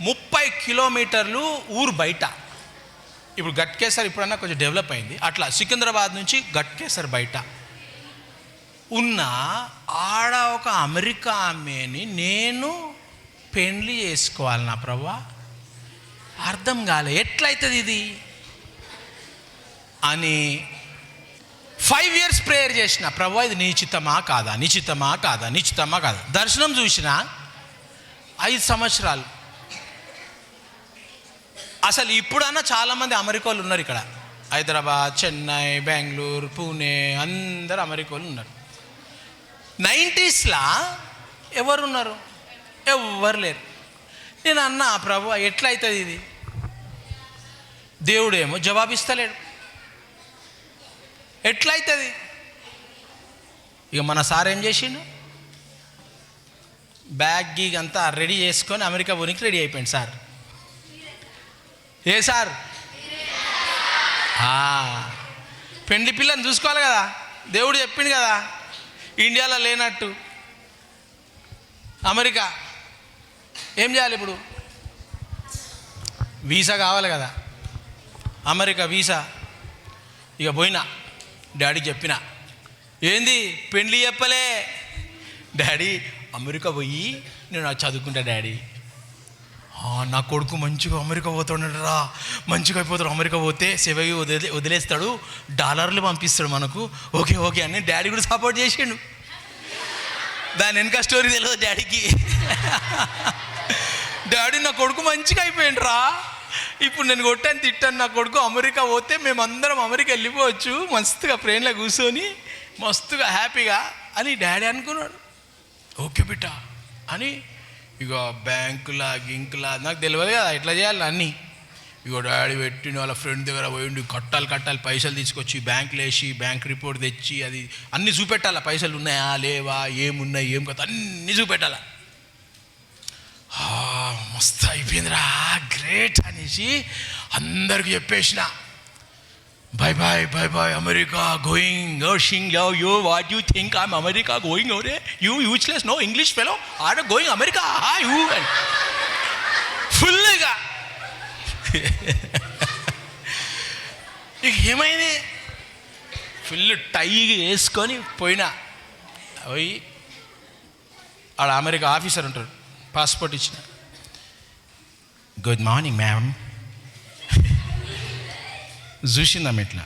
30 kilometers ఊరు బయట. ఇప్పుడు గట్కేసర్ ఇప్పుడన్నా కొంచెం డెవలప్ అయింది, అట్లా సికింద్రాబాద్ నుంచి గట్కేసర్ బయట ఉన్న ఆడ ఒక అమెరికా ఆమెని నేను పెండ్లి చేసుకోవాలి నా ప్రభా. అర్థం కాలే, ఎట్లయితుంది ఇది అని 5 years ప్రేయర్ చేసిన. ప్రభా ఇది నిశ్చితమా కాదా. దర్శనం చూసిన 5 సంవత్సరాలు. అసలు ఇప్పుడన్నా చాలామంది అమెరికాలు ఉన్నారు ఇక్కడ, హైదరాబాద్, చెన్నై, బెంగళూరు, పూణే, అందరు అమెరికాలు ఉన్నారు. 90sలా ఎవరున్నారు? ఎవ్వరు లేరు. నేను అన్నా, ప్రభు ఎట్లయితుంది ఇది? దేవుడేమో జవాబిస్తలేడు. ఎట్లయితుంది? ఇక మన సార్ ఏం చేసిండు, బ్యాగ్ గీగ్ అంతా రెడీ చేసుకొని అమెరికా పోనీకి రెడీ అయిపోయింది సార్. ఏ సార్? పెండ్లి పిల్లని చూసుకోవాలి కదా, దేవుడు చెప్పిండు కదా, ఇండియాలో లేనట్టు అమెరికా. ఏం చేయాలి ఇప్పుడు? వీసా కావాలి కదా, అమెరికా వీసా. ఇక పోయినా, డాడీకి చెప్పిన, ఏంది పెండ్లి చెప్పలే డాడీ, అమెరికా పోయి నేను అది చదువుకుంటా డాడీ. నా కొడుకు మంచిగా అమెరికా పోతాడు రా, మంచిగా అయిపోతాడు. అమెరికా పోతే సేవకి వదిలేస్తాడు, డాలర్లు పంపిస్తాడు మనకు. ఓకే అని డాడీ కూడా సపోర్ట్ చేసిండు. దాని వెనక స్టోరీ తెలియదు డాడీకి. డాడీ నా కొడుకు మంచిగా అయిపోయిండు రా, ఇప్పుడు నేను కొట్టాను తిట్టాను, నా కొడుకు అమెరికా పోతే మేమందరం అమెరికా వెళ్ళిపోవచ్చు మస్తుగా ట్రైన్లో కూర్చొని మస్తుగా హ్యాపీగా అని డాడీ అనుకున్నాడు. ఓకే బిడ్డ అని ఇక బ్యాంకులా గింకులా నాకు తెలియదు కదా ఎట్లా చేయాలి అన్నీ. ఇక డాడీ పెట్టిన వాళ్ళ ఫ్రెండ్ దగ్గర పోయిండు, కట్టాలి పైసలు తీసుకొచ్చి బ్యాంకులో వేసి బ్యాంక్ రిపోర్ట్ తెచ్చి అది అన్నీ చూపెట్టాలా, పైసలు ఉన్నాయా లేవా, ఏమున్నాయి ఏం కదా అన్నీ చూపెట్టాలా. మస్తు అయిపోయిందిరా, గ్రేట్ అనేసి అందరికి చెప్పేసిన. Bye boy America going. You what you think I'm America going? ఓరే you useless no English fellow, are going America you ఫుల్గా. ఇక ఏమైంది, ఫుల్ టై వేసుకొని పోయినా. పోయి ఆడ అమెరికా ఆఫీసర్ ఉంటాడు, పాస్పోర్ట్ ఇచ్చిన. Good morning ma'am. చూసిందాం ఇట్లా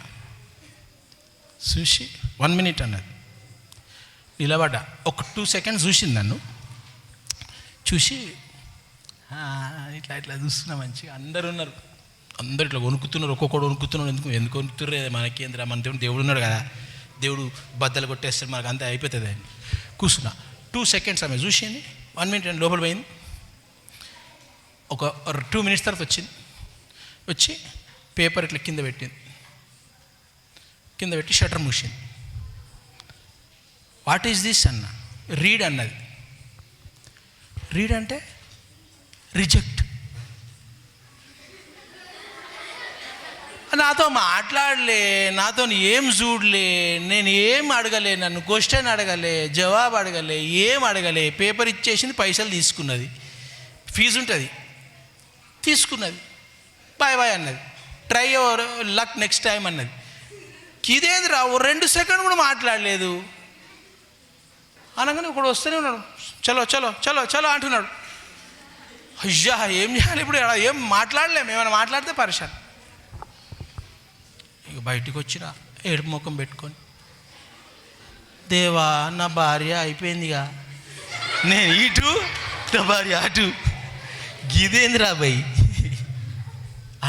చూసి 1 minute అన్నది. నిలబడ్డా, ఒక 2 seconds చూసింది నన్ను. చూసి ఇట్లా చూస్తున్నా మంచిగా. అందరు ఉన్నారు, అందరు ఇట్లా వణుకుతున్నారు, ఒక్కొక్కడు వణుకుతున్నారు. ఎందుకు వణుకుతుర్రే, మనకేంద్రా, మన దేవుడు ఉన్నాడు కదా, దేవుడు బద్దలు కొట్టేస్తాడు, మనకు అంతా అయిపోతుంది అని కూర్చున్నా. 2 seconds ఆమె చూసింది, 1 minute అని లోపల పోయింది. ఒక 2 minutes తర్వాత వచ్చింది. వచ్చి పేపర్ ఇట్లా కింద పెట్టింది. కింద పెట్టి షట్టర్ మూసింది. వాట్ ఈస్ దిస్ అన్న? రీడ్ అన్నది. రీడ్ అంటే రిజెక్ట్. నాతో మాట్లాడలే, నాతో ఏం చూడలే, నేను ఏం అడగలే, నన్ను క్వశ్చన్ అడగలే, జవాబు అడగలే, ఏం అడగలే. పేపర్ ఇచ్చేసింది, పైసలు తీసుకున్నది, ఫీజు ఉంటుంది, తీసుకున్నది, బాయ్ బాయ్ అన్నది, try your luck next time అన్నది. ఇదేది రా, 2 సెకండ్ కూడా మాట్లాడలేదు. అనగానే ఒకడు వస్తూనే ఉన్నాడు, చలో చలో చలో చలో అంటున్నాడు. అయ్యా ఏం చేయాలి ఇప్పుడు? ఏం మాట్లాడలేము, ఏమైనా మాట్లాడితే పరిశాన్. ఇక బయటికి వచ్చిన ఏడుపు ముఖం పెట్టుకొని, దేవా నా భార్య అయిపోయిందిగా, నేను ఇటు నా భార్య అటు, గిదేంద్రా భయ్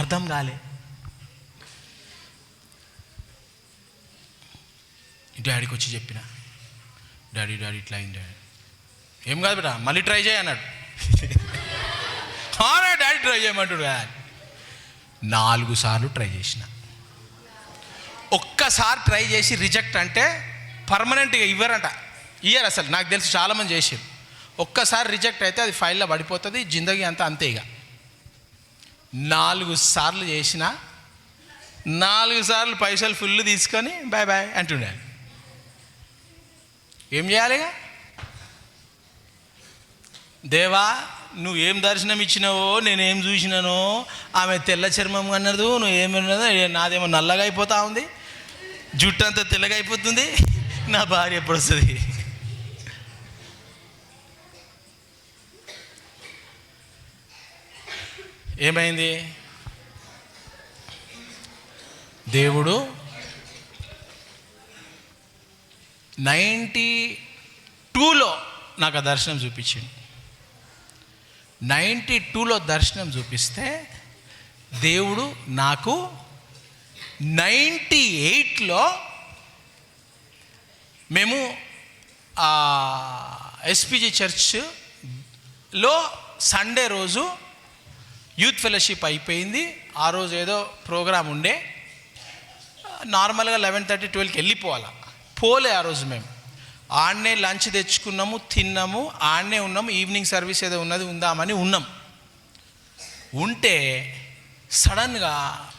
అర్థం కాలే. డాడీకి వచ్చి చెప్పిన, డాడీ డాడీ ఇట్లా అయింది డాడీ. ఏం కాదు బిడ్డ, మళ్ళీ ట్రై చేయ అన్నాడు. Daddy try చేయమంటాడు. 4 సార్లు ట్రై చేసిన. ఒక్కసారి ట్రై చేసి రిజెక్ట్ అంటే పర్మనెంట్గా ఇవ్వరంట, ఇయ్యరు అసలు. నాకు తెలిసి చాలామంది చేసారు. ఒక్కసారి రిజెక్ట్ అయితే అది ఫైల్లో పడిపోతుంది, జిందగీ అంతా అంతే. ఇక 4 సార్లు చేసిన, 4 సార్లు పైసలు ఫుల్ తీసుకొని బాయ్ బాయ్ అంటుండాలి. ఏం చేయాలిగా? దేవా నువ్వేం దర్శనం ఇచ్చినావో, నేనేం చూసినానో, ఆమె తెల్ల చర్మం అన్నదు, నువ్వేమన్నదో, నాదేమో నల్లగా అయిపోతా ఉంది, జుట్టు అంతా తెల్లగా అయిపోతుంది, నా భార్య ఎప్పుడు వస్తుంది? ఏమైంది? దేవుడు 92లో నాకు ఆ దర్శనం చూపించింది. 92లో దర్శనం చూపిస్తే దేవుడు నాకు 98లో మేము ఎస్పీజీ చర్చ్లో సండే రోజు యూత్ ఫెలోషిప్ అయిపోయింది. ఆ రోజు ఏదో ప్రోగ్రాం ఉండే, నార్మల్గా 11:30-12కి వెళ్ళిపోవాలి. పోలే ఆ రోజు. మేము ఆడనే లంచ్ తెచ్చుకున్నాము, తిన్నాము, ఆడనే ఉన్నాము. ఈవినింగ్ సర్వీస్ ఏదో ఉన్నది, ఉందామని ఉన్నాం. ఉంటే సడన్గా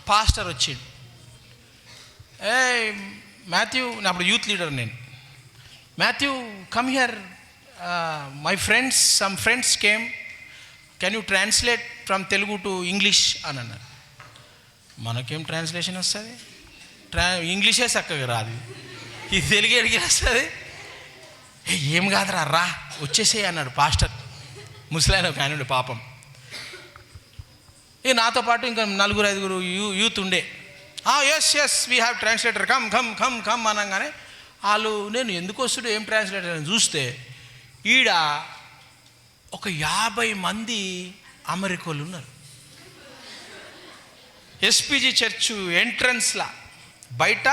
పాస్టర్ వచ్చిండు. మాథ్యూ, అప్పుడు యూత్ లీడర్ నేను, Matthew come here, my friends, some friends came, can you translate from Telugu to English అని అన్నారు. మనకేం ట్రాన్స్లేషన్ వస్తుంది? ఇంగ్లీషే చక్కగా రాదు, ఈ తెలుగు ఎడికి వస్తుంది. ఏం కాదురా, రా వచ్చేసేయి అన్నాడు పాస్టర్. ముసలాయన ఒక ఆయన పాపం. ఇక నాతో పాటు ఇంకా 4-5 యూత్ ఉండే. Yes yes we have translator, come come come come అనగానే వాళ్ళు, నేను ఎందుకు వస్తుడు ఏం ట్రాన్స్లేటర్ అని చూస్తే ఈడ ఒక 50 మంది అమెరికోళ్ళు ఉన్నారు. ఎస్పీజీ చర్చ్ ఎంట్రన్స్లా బయట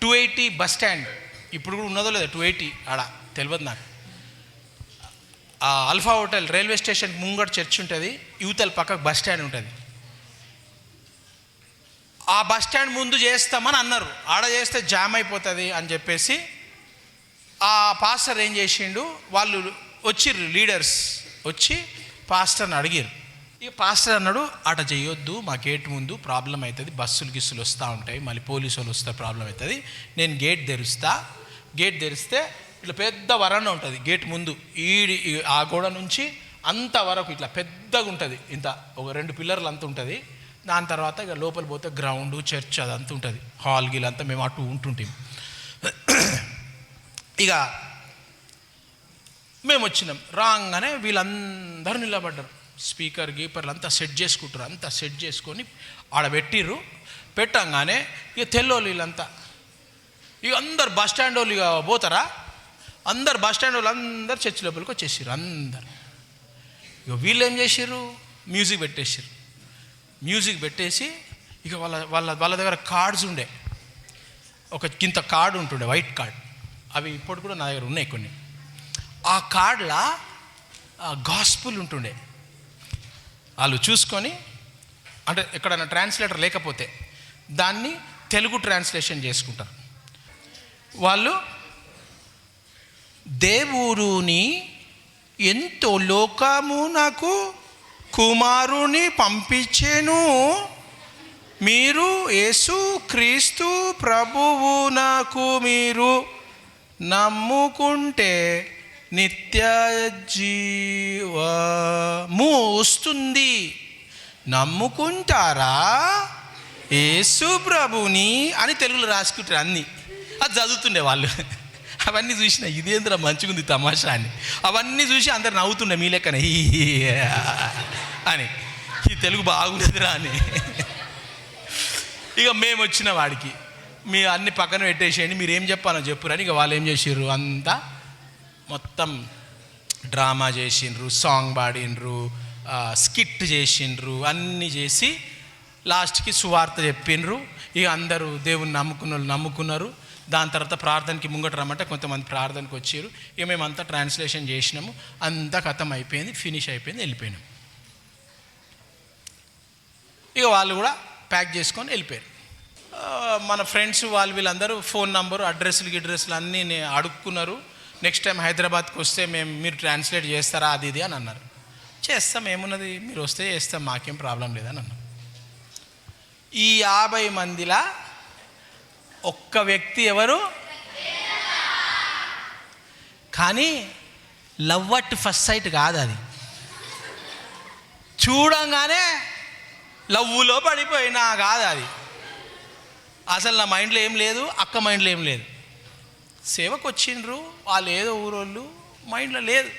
280 బస్ స్టాండ్, ఇప్పుడు కూడా ఉన్నదో లేదో 280, ఆడ తెలియదు నాకు. అల్ఫా హోటల్ రైల్వే స్టేషన్ ముంగట చర్చ్ ఉంటుంది, యువతల పక్కకు బస్ స్టాండ్ ఉంటుంది. ఆ బస్ స్టాండ్ ముందు చేస్తామని అన్నారు. ఆడ చేస్తే జామ్ అయిపోతుంది అని చెప్పేసి ఆ పాస్టర్ ఏం చేసిండు, వాళ్ళు వచ్చిర్రు, లీడర్స్ వచ్చి పాస్టర్ని అడిగారు. ఇక పాస్టర్ అన్నాడు, అట చేయొద్దు, మా గేట్ ముందు ప్రాబ్లం అవుతుంది, బస్సులు గిస్సులు వస్తూ ఉంటాయి, మళ్ళీ పోలీసు వాళ్ళు వస్తే ప్రాబ్లం అవుతుంది, నేను గేట్ తెరుస్తా. గేట్ తెరిస్తే ఇట్లా పెద్ద వరండా ఉంటుంది గేట్ ముందు, ఆ గోడ నుంచి అంత వరకు ఇట్లా పెద్దగా ఉంటుంది, ఇంత ఒక 2 పిల్లర్లు అంత ఉంటుంది. దాని తర్వాత ఇక లోపల పోతే గ్రౌండ్, చర్చ్ అదంతా ఉంటుంది, హాల్ గిల్ అంతా మేము అటు ఉంటుంటాం. ఇక మేము వచ్చినాం, రాగానే వీళ్ళందరూ నిలబడ్డారు, స్పీకర్ గీపర్లు అంతా సెట్ చేసుకుంటారు. అంతా సెట్ చేసుకొని ఆడ పెట్టిర్రు. పెట్టంగానే ఇక తెల్లోళ్ళు వీళ్ళంతా, ఇక అందరు బస్ స్టాండ్ వాళ్ళు ఇక పోతారా, అందరు బస్ స్టాండ్ వాళ్ళు అందరు చర్చ్ లోపలికి వచ్చేసారు అందరు. ఇక వీళ్ళు ఏం చేసారు, మ్యూజిక్ పెట్టేసారు. మ్యూజిక్ పెట్టేసి ఇక వాళ్ళ దగ్గర కార్డ్స్ ఉండే, ఒక కింద కార్డు ఉంటుండే, వైట్ కార్డ్, అవి ఇప్పుడు కూడా నా దగ్గర ఉన్నాయి కొన్ని. ఆ కార్డులా గాస్పుల్ ఉంటుండే. వాళ్ళు చూసుకొని, అంటే ఎక్కడైనా ట్రాన్స్లేటర్ లేకపోతే దాన్ని తెలుగు ట్రాన్స్లేషన్ చేసుకుంటారు. వాళ్ళు దేవుడుని ఎంతో లోకమునకు కుమారుని పంపించెను, మీరు యేసు క్రీస్తు ప్రభువునకు మీరు నమ్ముకుంటే నిత్య జీవము వస్తుంది. నమ్ముకుంటారా యేసు ప్రభుని అని తెలుగులో రాసుకుంటారు అన్నీ. అది చదువుతుండే వాళ్ళు. అవన్నీ చూసిన ఇదేంద్ర మంచిగుంది తమాషా అని. అవన్నీ చూసి అందరు నవ్వుతుండే మీ లెక్కన అని, ఈ తెలుగు బాగుంటుందిరా అని. ఇక మేము వచ్చిన వాడికి మీ అన్ని పక్కన పెట్టేసేయండి, మీరు ఏం చెప్పాలో చెప్పురని. ఇక వాళ్ళు ఏం చేసిర్రు, అంతా మొత్తం డ్రామా చేసిండ్రు, సాంగ్ పాడిండ్రు, స్కిట్ చేసిండ్రు, అన్నీ చేసి లాస్ట్కి సువార్త చెప్పిండ్రు. ఇక అందరూ దేవుని నమ్ముకున్న వాళ్ళు నమ్ముకున్నారు. దాని తర్వాత ప్రార్థనకి ముంగట రమ్మంటే కొంతమంది ప్రార్థనకి వచ్చారు. ఇక మేమంతా ట్రాన్స్లేషన్ చేసినాము, అంతా ఖతం అయిపోయింది, ఫినిష్ అయిపోయింది, వెళ్ళిపోయినాం. ఇక వాళ్ళు కూడా ప్యాక్ చేసుకొని వెళ్ళిపోయారు. మన ఫ్రెండ్స్ వాళ్ళు వీళ్ళందరూ ఫోన్ నంబరు, అడ్రస్లు అన్నీ అడుక్కున్నారు. నెక్స్ట్ టైం హైదరాబాద్కి వస్తే మీరు ట్రాన్స్లేట్ చేస్తారా అది ఇది అని అన్నారు. చేస్తాం, ఏమున్నది, మీరు వస్తే చేస్తాం, మాకేం ప్రాబ్లం లేదని అన్నాం. ఈ 50 మందిలా ఒక్క వ్యక్తి ఎవరు, కానీ లవ్ అట్ ఫస్ట్ సైట్ కాదు అది. చూడంగానే లవ్వులో పడిపోయినా కాదు అది. అసలు నా మైండ్లో ఏం లేదు, అక్క మైండ్లో ఏం లేదు. సేవకు వచ్చిండ్రు వాళ్ళు, ఏదో ఊరోళ్ళు, మైండ్లో లేదు.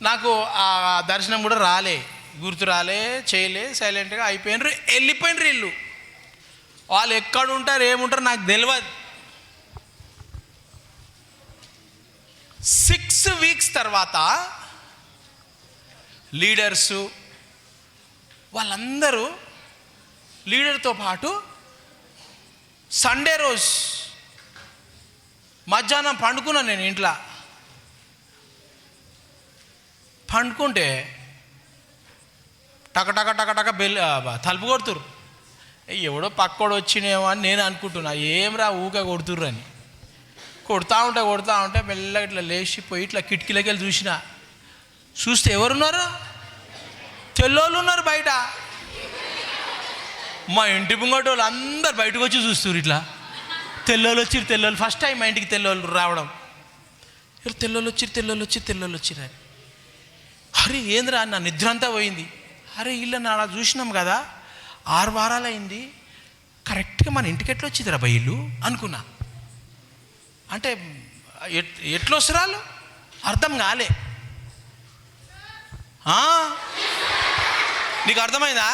నాకు ఆ దర్శనం కూడా రాలే, గుర్తు రాలే, చేయలే, సైలెంట్గా అయిపోయినరు, వెళ్ళిపోయినరు ఇల్లు. వాళ్ళు ఎక్కడ ఉంటారు ఏముంటారు నాకు తెలియదు. 6 వీక్స్ తర్వాత లీడర్సు వాళ్ళందరూ లీడర్తో పాటు సండే రోజు మధ్యాహ్నం పండుకున్నాను నేను ఇంట్లో. పండుకుంటే టక టక టక బెల్ తలుపు కొడుతురు. ఎవడో పక్కోడు వచ్చినేమో అని నేను అనుకుంటున్నా, ఏం రా ఊక కొడుతుర్రు అని. కొడతా ఉంటే మెల్లగా ఇట్లా లేచిపోయి ఇట్లా కిటికీలకి వెళ్ళి చూస్తే ఎవరున్నారు, తెల్లోళ్ళు ఉన్నారు బయట. మా ఇంటి ముంగట వాళ్ళు అందరు బయటకు వచ్చి చూస్తారు. ఇట్లా తెల్లోళ్ళు వచ్చిర్రు. ఫస్ట్ టైం మా ఇంటికి తెల్లోళ్ళు రావడం. తెల్లోళ్ళు వచ్చిర్రు అని. అరే ఏంద్రా, నా నిద్ర అంతా పోయింది. అరే వీళ్ళని అలా చూసినాం కదా, 6 వారాలు అయింది, కరెక్ట్గా మన ఇంటికి ఎట్లా వచ్చిందిరా బయలు అనుకున్నా. అంటే ఎట్లా వస్తురాలు అర్థం కాలే. నీకు అర్థమైందా?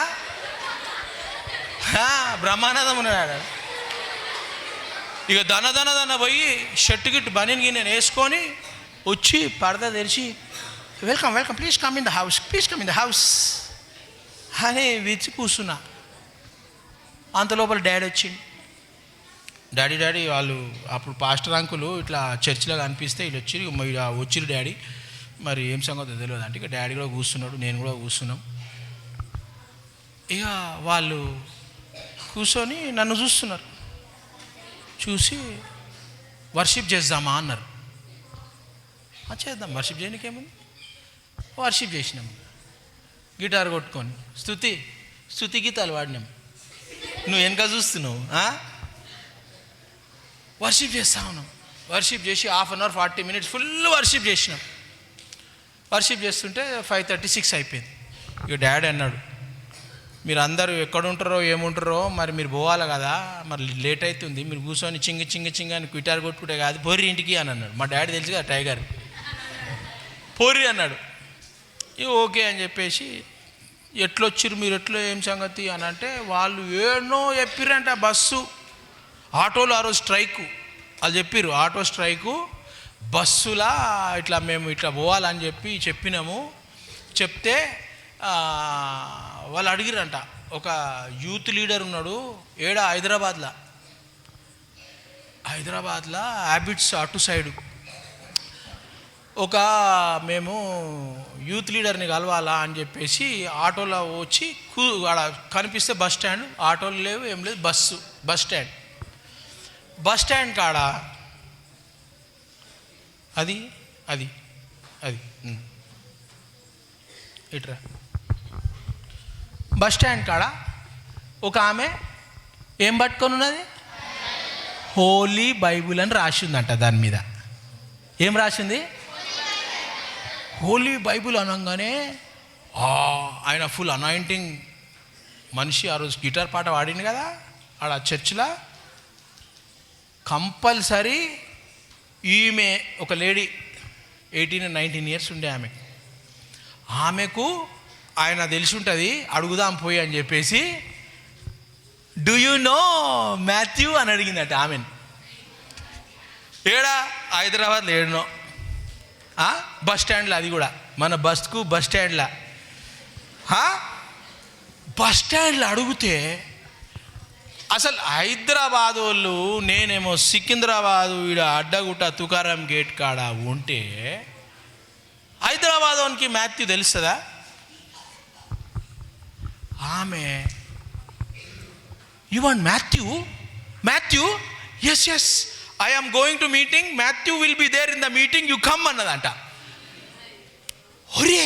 బ్రహ్మానందం ఉన్నాడు. ఇక దన పోయి షర్టు గిట్టు బనీన్కి నేను వేసుకొని వచ్చి పరదా తెరిచి welcome please come in the house అని విచ్చి కూర్చున్నా. అంత లోపల డాడీ వచ్చింది. డాడీ వాళ్ళు అప్పుడు పాస్టర్ అంకులు ఇట్లా చర్చిలో కనిపిస్తే వీళ్ళు వచ్చిరు డాడీ, మరి ఏం సంగతి తెలియదు అంటే. ఇక డాడీ కూడా కూర్చున్నాడు, నేను కూడా కూర్చున్నాం. ఇక వాళ్ళు కూర్చొని నన్ను చూస్తున్నారు. చూసి వర్షిప్ చేద్దామా అన్నారు. చేద్దాం, వర్షిప్ చేయడానికేముంది. వర్షిప్ చేసినాము, గిటార్ కొట్టుకొని స్తుతి గీతాలు వాడినాం. నువ్వు వెనక చూస్తున్నావు. వర్షిప్ చేస్తా ఉన్నాం. వర్షిప్ చేసి 1/2 అవర్ 40 మినిట్స్ ఫుల్ వర్షిప్ చేసినాం. వర్షిప్ చేస్తుంటే 5:36 అయిపోయింది. ఇక డాడీ అన్నాడు, మీరు అందరూ ఎక్కడుంటారో ఏముంటారో, మరి మీరు పోవాలి కదా, మరి లేట్ అవుతుంది, మీరు కూర్చొని చింగ అని గిటార్ కొట్టుకుంటే కాదు, పోర్రి ఇంటికి అని అన్నాడు. మా డాడీ తెలుసు కదా టైగర్, పోర్రి అన్నాడు. ఇక ఓకే అని చెప్పేసి, ఎట్లొచ్చిర్రు మీరు, ఎట్లా ఏం సంగతి అని అంటే, వాళ్ళు ఏడనో చెప్పిర్రంట. బస్సు ఆటోలు ఆ రోజు స్ట్రైకు, వాళ్ళు చెప్పిర్రు ఆటో స్ట్రైకు, బస్సులా ఇట్లా మేము ఇట్లా పోవాలని చెప్పినాము. చెప్తే వాళ్ళు అడిగిరంట, ఒక యూత్ లీడర్ ఉన్నాడు హైదరాబాద్లో హ్యాబిట్స్ అటు సైడు, మేము యూత్ లీడర్ని కలవాలా అని చెప్పేసి ఆటోలో వచ్చి ఆడ కనిపిస్తే బస్ స్టాండ్, ఆటోలు లేవు ఏం లేదు, బస్ స్టాండ్ కాడ అది ఇట్రా బస్ స్టాండ్ కాడ ఒక ఆమె ఏం పట్టుకొని ఉన్నది, హోలీ బైబుల్ అని రాసిందంట. దాని మీద ఏం రాసింది, హోలీ బైబుల్ అనగానే ఆయన ఫుల్ అనాయింటింగ్ మనిషి. ఆ రోజు గిటార్ పాట వాడింది కదా ఆడ చర్చిలో. కంపల్సరీ ఈమె ఒక లేడీ 18-19 ఇయర్స్ ఉండే ఆమెకు ఆయన తెలిసి ఉంటుంది, అడుగుదాం పోయి అని చెప్పేసి డూ యూ నో మాథ్యూ అని అడిగిందట ఆమెను. ఏడా హైదరాబాద్లో ఏడునో బస్ స్టాండ్లో, అది కూడా మన బస్ స్టాండ్లో అడిగితే అసలు హైదరాబాద్ వాళ్ళు, నేనేమో సికింద్రాబాదు ఈడ అడ్డగుట్ట తుకారాం గేట్ కాడ ఉంటే హైదరాబాద్ వానికి మాథ్యూ తెలుస్తుందా? ఆమె you want Matthew yes I am going to meeting, Matthew will be there in the meeting, you come అన్నదంట. ఒరే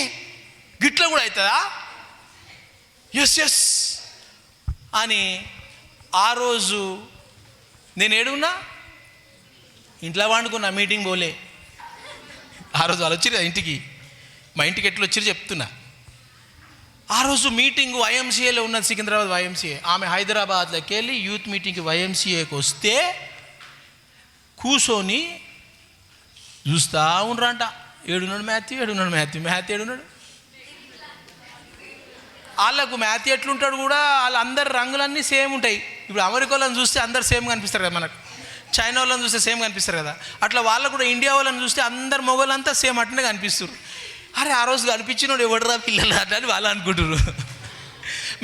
గిట్ల కూడా అవుతుందా? ఎస్ అని ఆ రోజు నేను ఏడున్నా, ఇంట్లో వండుకున్నా, మీటింగ్ పోలే. ఆ రోజు వాళ్ళు వచ్చిరు ఇంటికి, మా ఇంటికి ఎట్లా వచ్చిరు చెప్తున్నా. ఆ రోజు మీటింగ్ వైఎంసీఏలో ఉన్నది, సికింద్రాబాద్ వైఎంసీఏ. ఆమె హైదరాబాద్లోకి వెళ్ళి యూత్ మీటింగ్కి వైఎంసీఏకి వస్తే కూర్చొని చూస్తూ ఉండరంట. ఏడున్నాడు మాథ్యూ ఏడున్నాడు. వాళ్ళకు మాథ్యూ ఎట్లుంటాడు కూడా, వాళ్ళందరి రంగులన్నీ సేమ్ ఉంటాయి. ఇప్పుడు అమెరికా వాళ్ళని చూస్తే అందరు సేమ్ కనిపిస్తారు కదా మనకు, చైనా వాళ్ళని చూస్తే సేమ్ కనిపిస్తారు కదా, అట్లా వాళ్ళకు కూడా ఇండియా వాళ్ళని చూస్తే అందరు మొగోళ్ళంతా సేమ్ అట్లనే కనిపిస్తారు. అరే ఆ రోజు కనిపించినోడు ఎవడరా పిల్లలు అట్లా అని వాళ్ళు అనుకుంటారు.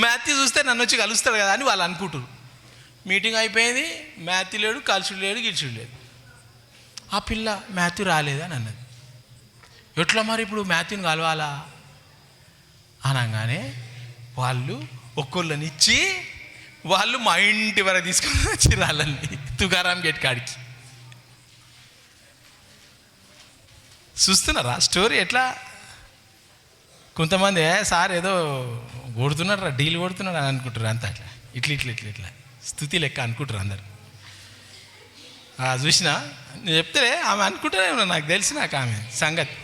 మాథ్యూ చూస్తే నన్ను వచ్చి కలుస్తాడు కదా అని వాళ్ళు అనుకుంటారు. మీటింగ్ అయిపోయింది, మాథ్యూ లేడు, కలిసుడు లేడు, గిల్చుడు లేదు. ఆ పిల్ల మాథ్యూ రాలేదని అన్నది. ఎట్లా మరి ఇప్పుడు మాథ్యూని కలవాలా అనగానే వాళ్ళు ఒక్కొళ్ళనిచ్చి వాళ్ళు మా ఇంటి వరకు తీసుకొని వచ్చి రాళ్ళని తుకారాం గేట్ కాడికి. చూస్తున్నారా స్టోరీ ఎట్లా? కొంతమంది సార్ ఏదో కొడుతున్నారా, డీల్ కొడుతున్నాడు అని అనుకుంటారు. అంతా అట్లా ఇట్లా స్థుతి లెక్క అనుకుంటారు అందరు. చూసినా నేను చెప్తే ఆమె అనుకుంటారేమో, నాకు తెలిసి నాకు ఆమె సంగతి.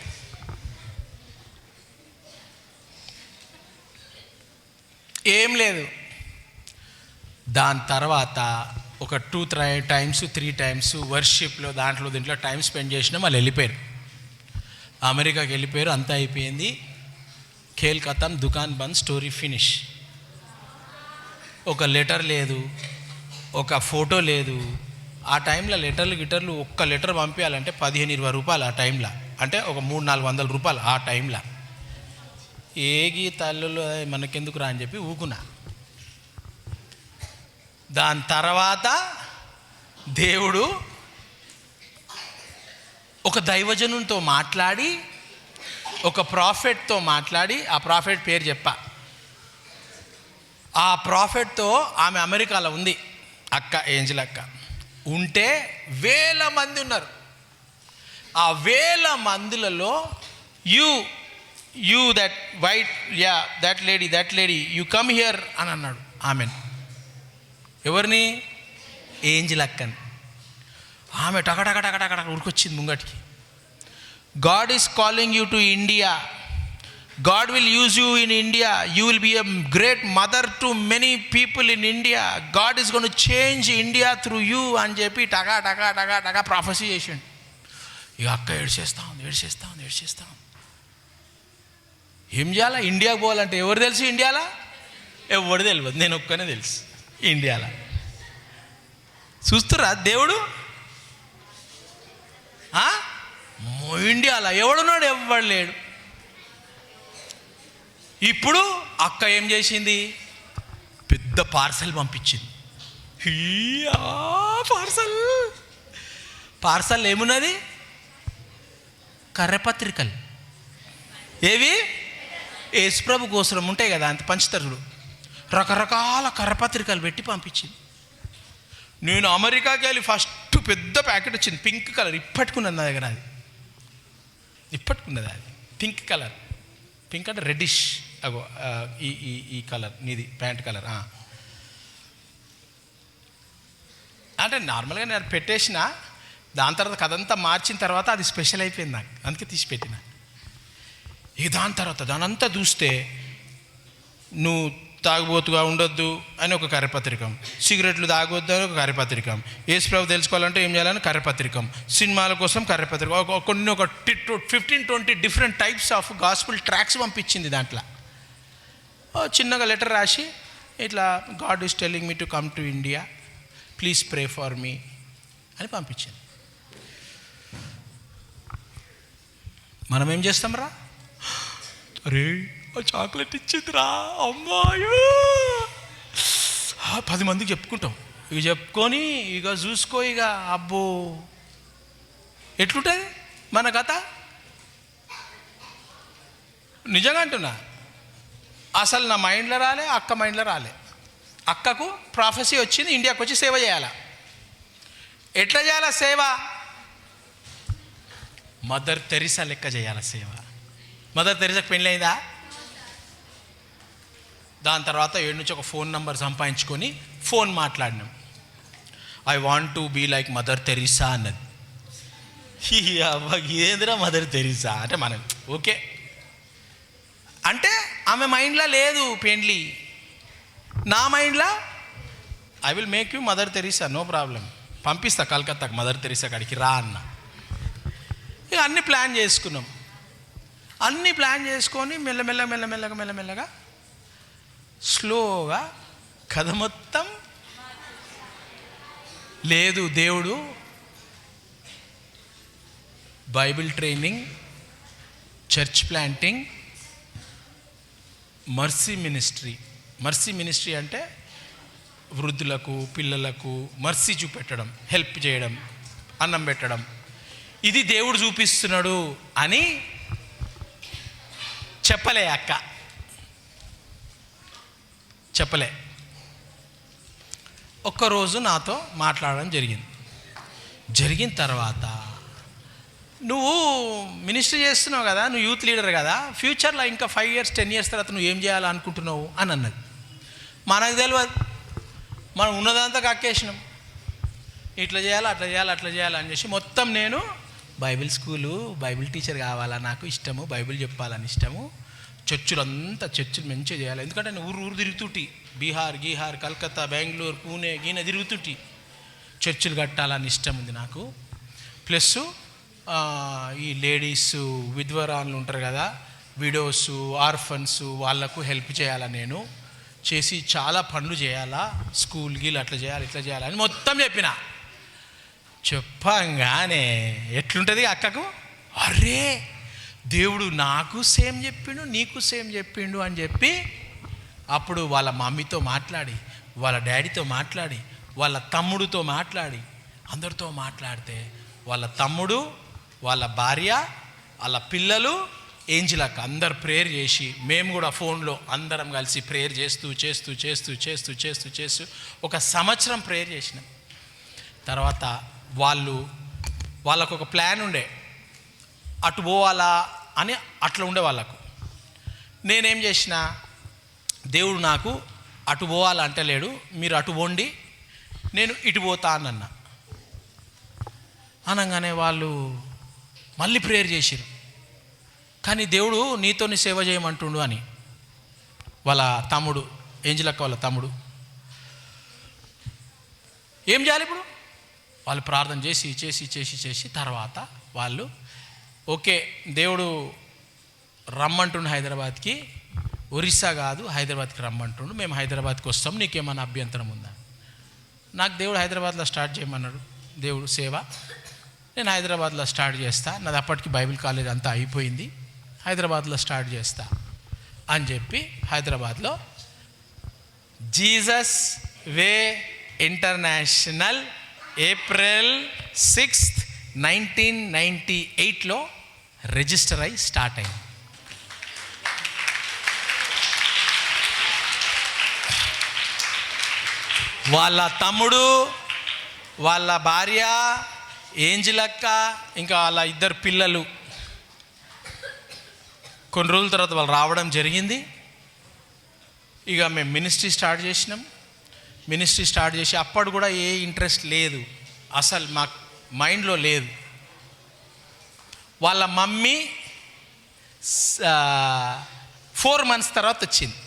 ఏం లేదు. దాని తర్వాత ఒక 2-3 టైమ్స్ వర్షిప్లో దీంట్లో టైం స్పెండ్ చేసినా వాళ్ళు వెళ్ళిపోయారు, అమెరికాకి వెళ్ళిపోయారు. అంతా అయిపోయింది, ఖేల్ ఖతం, దుకాన్ బంద్, స్టోరీ ఫినిష్. ఒక లెటర్ లేదు, ఒక ఫోటో లేదు. ఆ టైంలో గిటర్లు ఒక్క లెటర్ పంపించాలంటే 15-20 రూపాయలు ఆ టైంలో, అంటే ఒక 300-400 రూపాయలు ఆ టైంలో. ఏగి తల్లులు మనకెందుకు రా అని చెప్పి ఊకున్నా. దాని తర్వాత దేవుడు ఒక దైవజనునితో మాట్లాడి, ఒక ప్రాఫెట్తో మాట్లాడి, ఆ ప్రాఫెట్ పేరు చెప్పా. ఆ ప్రాఫెట్తో ఆమె అమెరికాలో ఉంది, ఏంజిల్ అక్క ఉంటే 1000 మంది ఉన్నారు. ఆ 1000 మందిలలో you that white that lady you come here అని అన్నాడు ఆమెను. ఎవరిని? ఏంజిల్ అక్కని. ఆమె టకటక ఉరికొచ్చింది ముంగటికి. God is calling you to India, God will use you in India, you will be a great mother to many people in India, God is gone to change India through you అని చెప్పి టకా ప్రాఫెసీ చేసిండు. ఇక అక్క ఏడ్చేస్తా ఉంది. ఏం చేయాలా? ఇండియాకి పోవాలంటే ఎవరు తెలుసు ఇండియాలో? ఎవరు తెలియదు, నేను ఒక్కనే తెలుసు ఇండియాలో. చూస్తురా దేవుడు ఇండియాలో ఎవడున్నాడు? ఎవడు లేడు. ఇప్పుడు అక్క ఏం చేసింది? పెద్ద పార్సల్ పంపించింది. పార్సల్ ఏమున్నది? కర్రపత్రికలు. ఏవి? యేసుప్రభు కోసం ఉంటాయి కదా, అంత పంచుతారు. రకరకాల కర్రపత్రికలు పెట్టి పంపించింది. నేను అమెరికాకి వెళ్ళి ఫస్ట్ పెద్ద ప్యాకెట్ వచ్చింది, పింక్ కలర్. ఇప్పట్టుకున్నది నా దగ్గర, అది ఇప్పట్టుకున్నది. అది పింక్ కలర్. పింక్ అంటే రెడ్డిష్. అగో ఈ కలర్ నీది ప్యాంట్ కలర్. అంటే నార్మల్గా నేను పెట్టేసిన, దాని తర్వాత కథంతా మార్చిన తర్వాత అది స్పెషల్ అయిపోయింది నాకు, అందుకే తీసి పెట్టిన. ఇక దాని తర్వాత దానంతా చూస్తే నువ్వు తాగుబోతుగా ఉండొద్దు అని ఒక కర్రపత్రికం, సిగరెట్లు తాగొద్దు అని ఒక కర్రపత్రికం, యేసుప్రభు తెలుసుకోవాలంటే ఏం చేయాలని కర్రపత్రికం, సినిమాల కోసం కర్రపత్రికం, కొన్ని ఒక 15-20 different types of gospel tracks పంపించింది. దాంట్లో చిన్నగా లెటర్ రాసి ఇట్లా, God is telling me to come to India, please pray for me అని పంపించింది. మనం ఏం చేస్తాం రా, అరే చాక్లెట్ ఇచ్చిందిరా అమ్మాయి, 10 మందికి చెప్పుకుంటాం. ఇక చెప్పుకొని ఇక చూసుకో, ఇక అబ్బో ఎట్లుంటుంది మన కథ. నిజంగా అంటున్నా, అసలు నా మైండ్లో రాలే, అక్క మైండ్లో రాలే. అక్కకు ప్రాఫెసీ వచ్చింది, ఇండియాకి వచ్చి సేవ చేయాలా. ఎట్లా చేయాలా సేవ? మదర్ తెరిసా లెక్క చేయాల సేవ. మదర్ తెరిసాకి పెళ్ళి అయిందా? దాని తర్వాత 7 నుంచి ఒక ఫోన్ నెంబర్ సంపాదించుకొని ఫోన్ మాట్లాడినాం. I want to be like Mother Teresa అన్నది. ఇదేందిరా మదర్ తెరిసా అంటే మనం ఓకే అంటే ఆమె మైండ్లో లేదు పెండ్లి. నా మైండ్లో I will make you Mother Teresa, no problem, పంపిస్తా కలకత్తాకు మదర్ తెరిసా కాడికి రా అన్న. ఇక అన్నీ ప్లాన్ చేసుకున్నాం. అన్నీ ప్లాన్ చేసుకొని మెల్లమెల్లగా స్లోగా కథ మొత్తం లేదు. దేవుడు Bible training, church planting, mercy ministry అంటే వృద్ధులకు, పిల్లలకు మర్సీ చూపెట్టడం, హెల్ప్ చేయడం, అన్నం పెట్టడం, ఇది దేవుడు చూపిస్తున్నాడు అని చెప్పలే అక్క, చెప్పలే. ఒక్కరోజు నాతో మాట్లాడడం జరిగిన తర్వాత, నువ్వు మినిస్ట్రీ చేస్తున్నావు కదా, నువ్వు యూత్ లీడర్ కదా, ఫ్యూచర్లో ఇంకా 5 years 10 years తర్వాత నువ్వు ఏం చేయాలనుకుంటున్నావు అని అన్నది. మనకు తెలియదు, మనం ఉన్నదంతా కక్కేసినాం. ఇట్లా చేయాలి అట్లా చేయాలి అని చేసి మొత్తం నేను బైబిల్ స్కూలు, బైబిల్ టీచర్ కావాలా, నాకు ఇష్టము, బైబిల్ చెప్పాలని ఇష్టము, చర్చులు మంచిగా చేయాలి. ఎందుకంటే నేను ఊరు తిరుగుతుంటి, బీహార్ గీహార్, కలకత్తా, బెంగళూరు, పూణే గీన తిరుగుతుంటి. చర్చిలు కట్టాలని ఇష్టం ఉంది నాకు. ప్లస్ ఈ లేడీస్ విధ్వరాన్లు ఉంటారు కదా, విడోస్, ఆర్ఫన్స్, వాళ్ళకు హెల్ప్ చేయాలా, నేను చేసి చాలా పనులు చేయాలా, స్కూల్ గీలు అట్లా చేయాలి ఇట్లా చేయాలని మొత్తం చెప్పంగానే ఎట్లుంటుంది అక్కకు, అరే దేవుడు నాకు సేమ్ చెప్పిండు, నీకు సేమ్ చెప్పిండు అని చెప్పి అప్పుడు వాళ్ళ మమ్మీతో మాట్లాడి, వాళ్ళ డాడీతో మాట్లాడి, వాళ్ళ తమ్ముడితో మాట్లాడి, అందరితో మాట్లాడితే వాళ్ళ తమ్ముడు, వాళ్ళ భార్య, వాళ్ళ పిల్లలు, ఏంజిలక్క అందరు ప్రేయర్ చేసి, మేము కూడా ఫోన్లో అందరం కలిసి ప్రేయర్ చేస్తూ 1 సంవత్సరం ప్రేయర్ చేసినాం. తర్వాత వాళ్ళకు ఒక ప్లాన్ ఉండే, అటు పోవాలా అని అట్లా ఉండే వాళ్ళకు. నేనేం చేసిన, దేవుడు నాకు అటు పోవాలంటే లేడు, మీరు అటు పోండి, నేను ఇటు పోతా అన్న. అనగానే వాళ్ళు మళ్ళీ ప్రేయర్ చేసిరు, కానీ దేవుడు నీతోని సేవ చేయమంటుండు అని. వాళ్ళ తమ్ముడు, ఏంజిలక్క వాళ్ళ తమ్ముడు, ఏం చేయాలి ఇప్పుడు? వాళ్ళు ప్రార్థన చేసి తర్వాత వాళ్ళు ఓకే, దేవుడు రమ్మంటుండు హైదరాబాద్కి, ఒరిస్సా కాదు హైదరాబాద్కి రమ్మంటుండు, మేము హైదరాబాద్కి వస్తాం, నీకేమైనా అభ్యంతరం ఉందా? నాకు దేవుడు హైదరాబాద్లో స్టార్ట్ చేయమన్నాడు, దేవుడు సేవ. నేను హైదరాబాద్లో స్టార్ట్ చేస్తా, నాది అప్పటికి బైబిల్ కాలేజ్ అంతా అయిపోయింది, హైదరాబాద్లో స్టార్ట్ చేస్తా అని చెప్పి హైదరాబాద్లో జీసస్ వే ఇంటర్నేషనల్ April 6, 1998లో రిజిస్టర్ అయి స్టార్ట్ అయింది. వాళ్ళ తమ్ముడు, వాళ్ళ భార్య ఏంజిల్ అక్క, ఇంకా వాళ్ళ 2 పిల్లలు కొన్ని రోజుల తర్వాత వాళ్ళు రావడం జరిగింది. ఇక మేము మినిస్ట్రీ స్టార్ట్ చేసినాం. మినిస్ట్రీ స్టార్ట్ చేసి అప్పుడు కూడా ఏ ఇంట్రెస్ట్ లేదు, అసలు మా మైండ్లో లేదు. వాళ్ళ మమ్మీ 4 months తర్వాత వచ్చింది.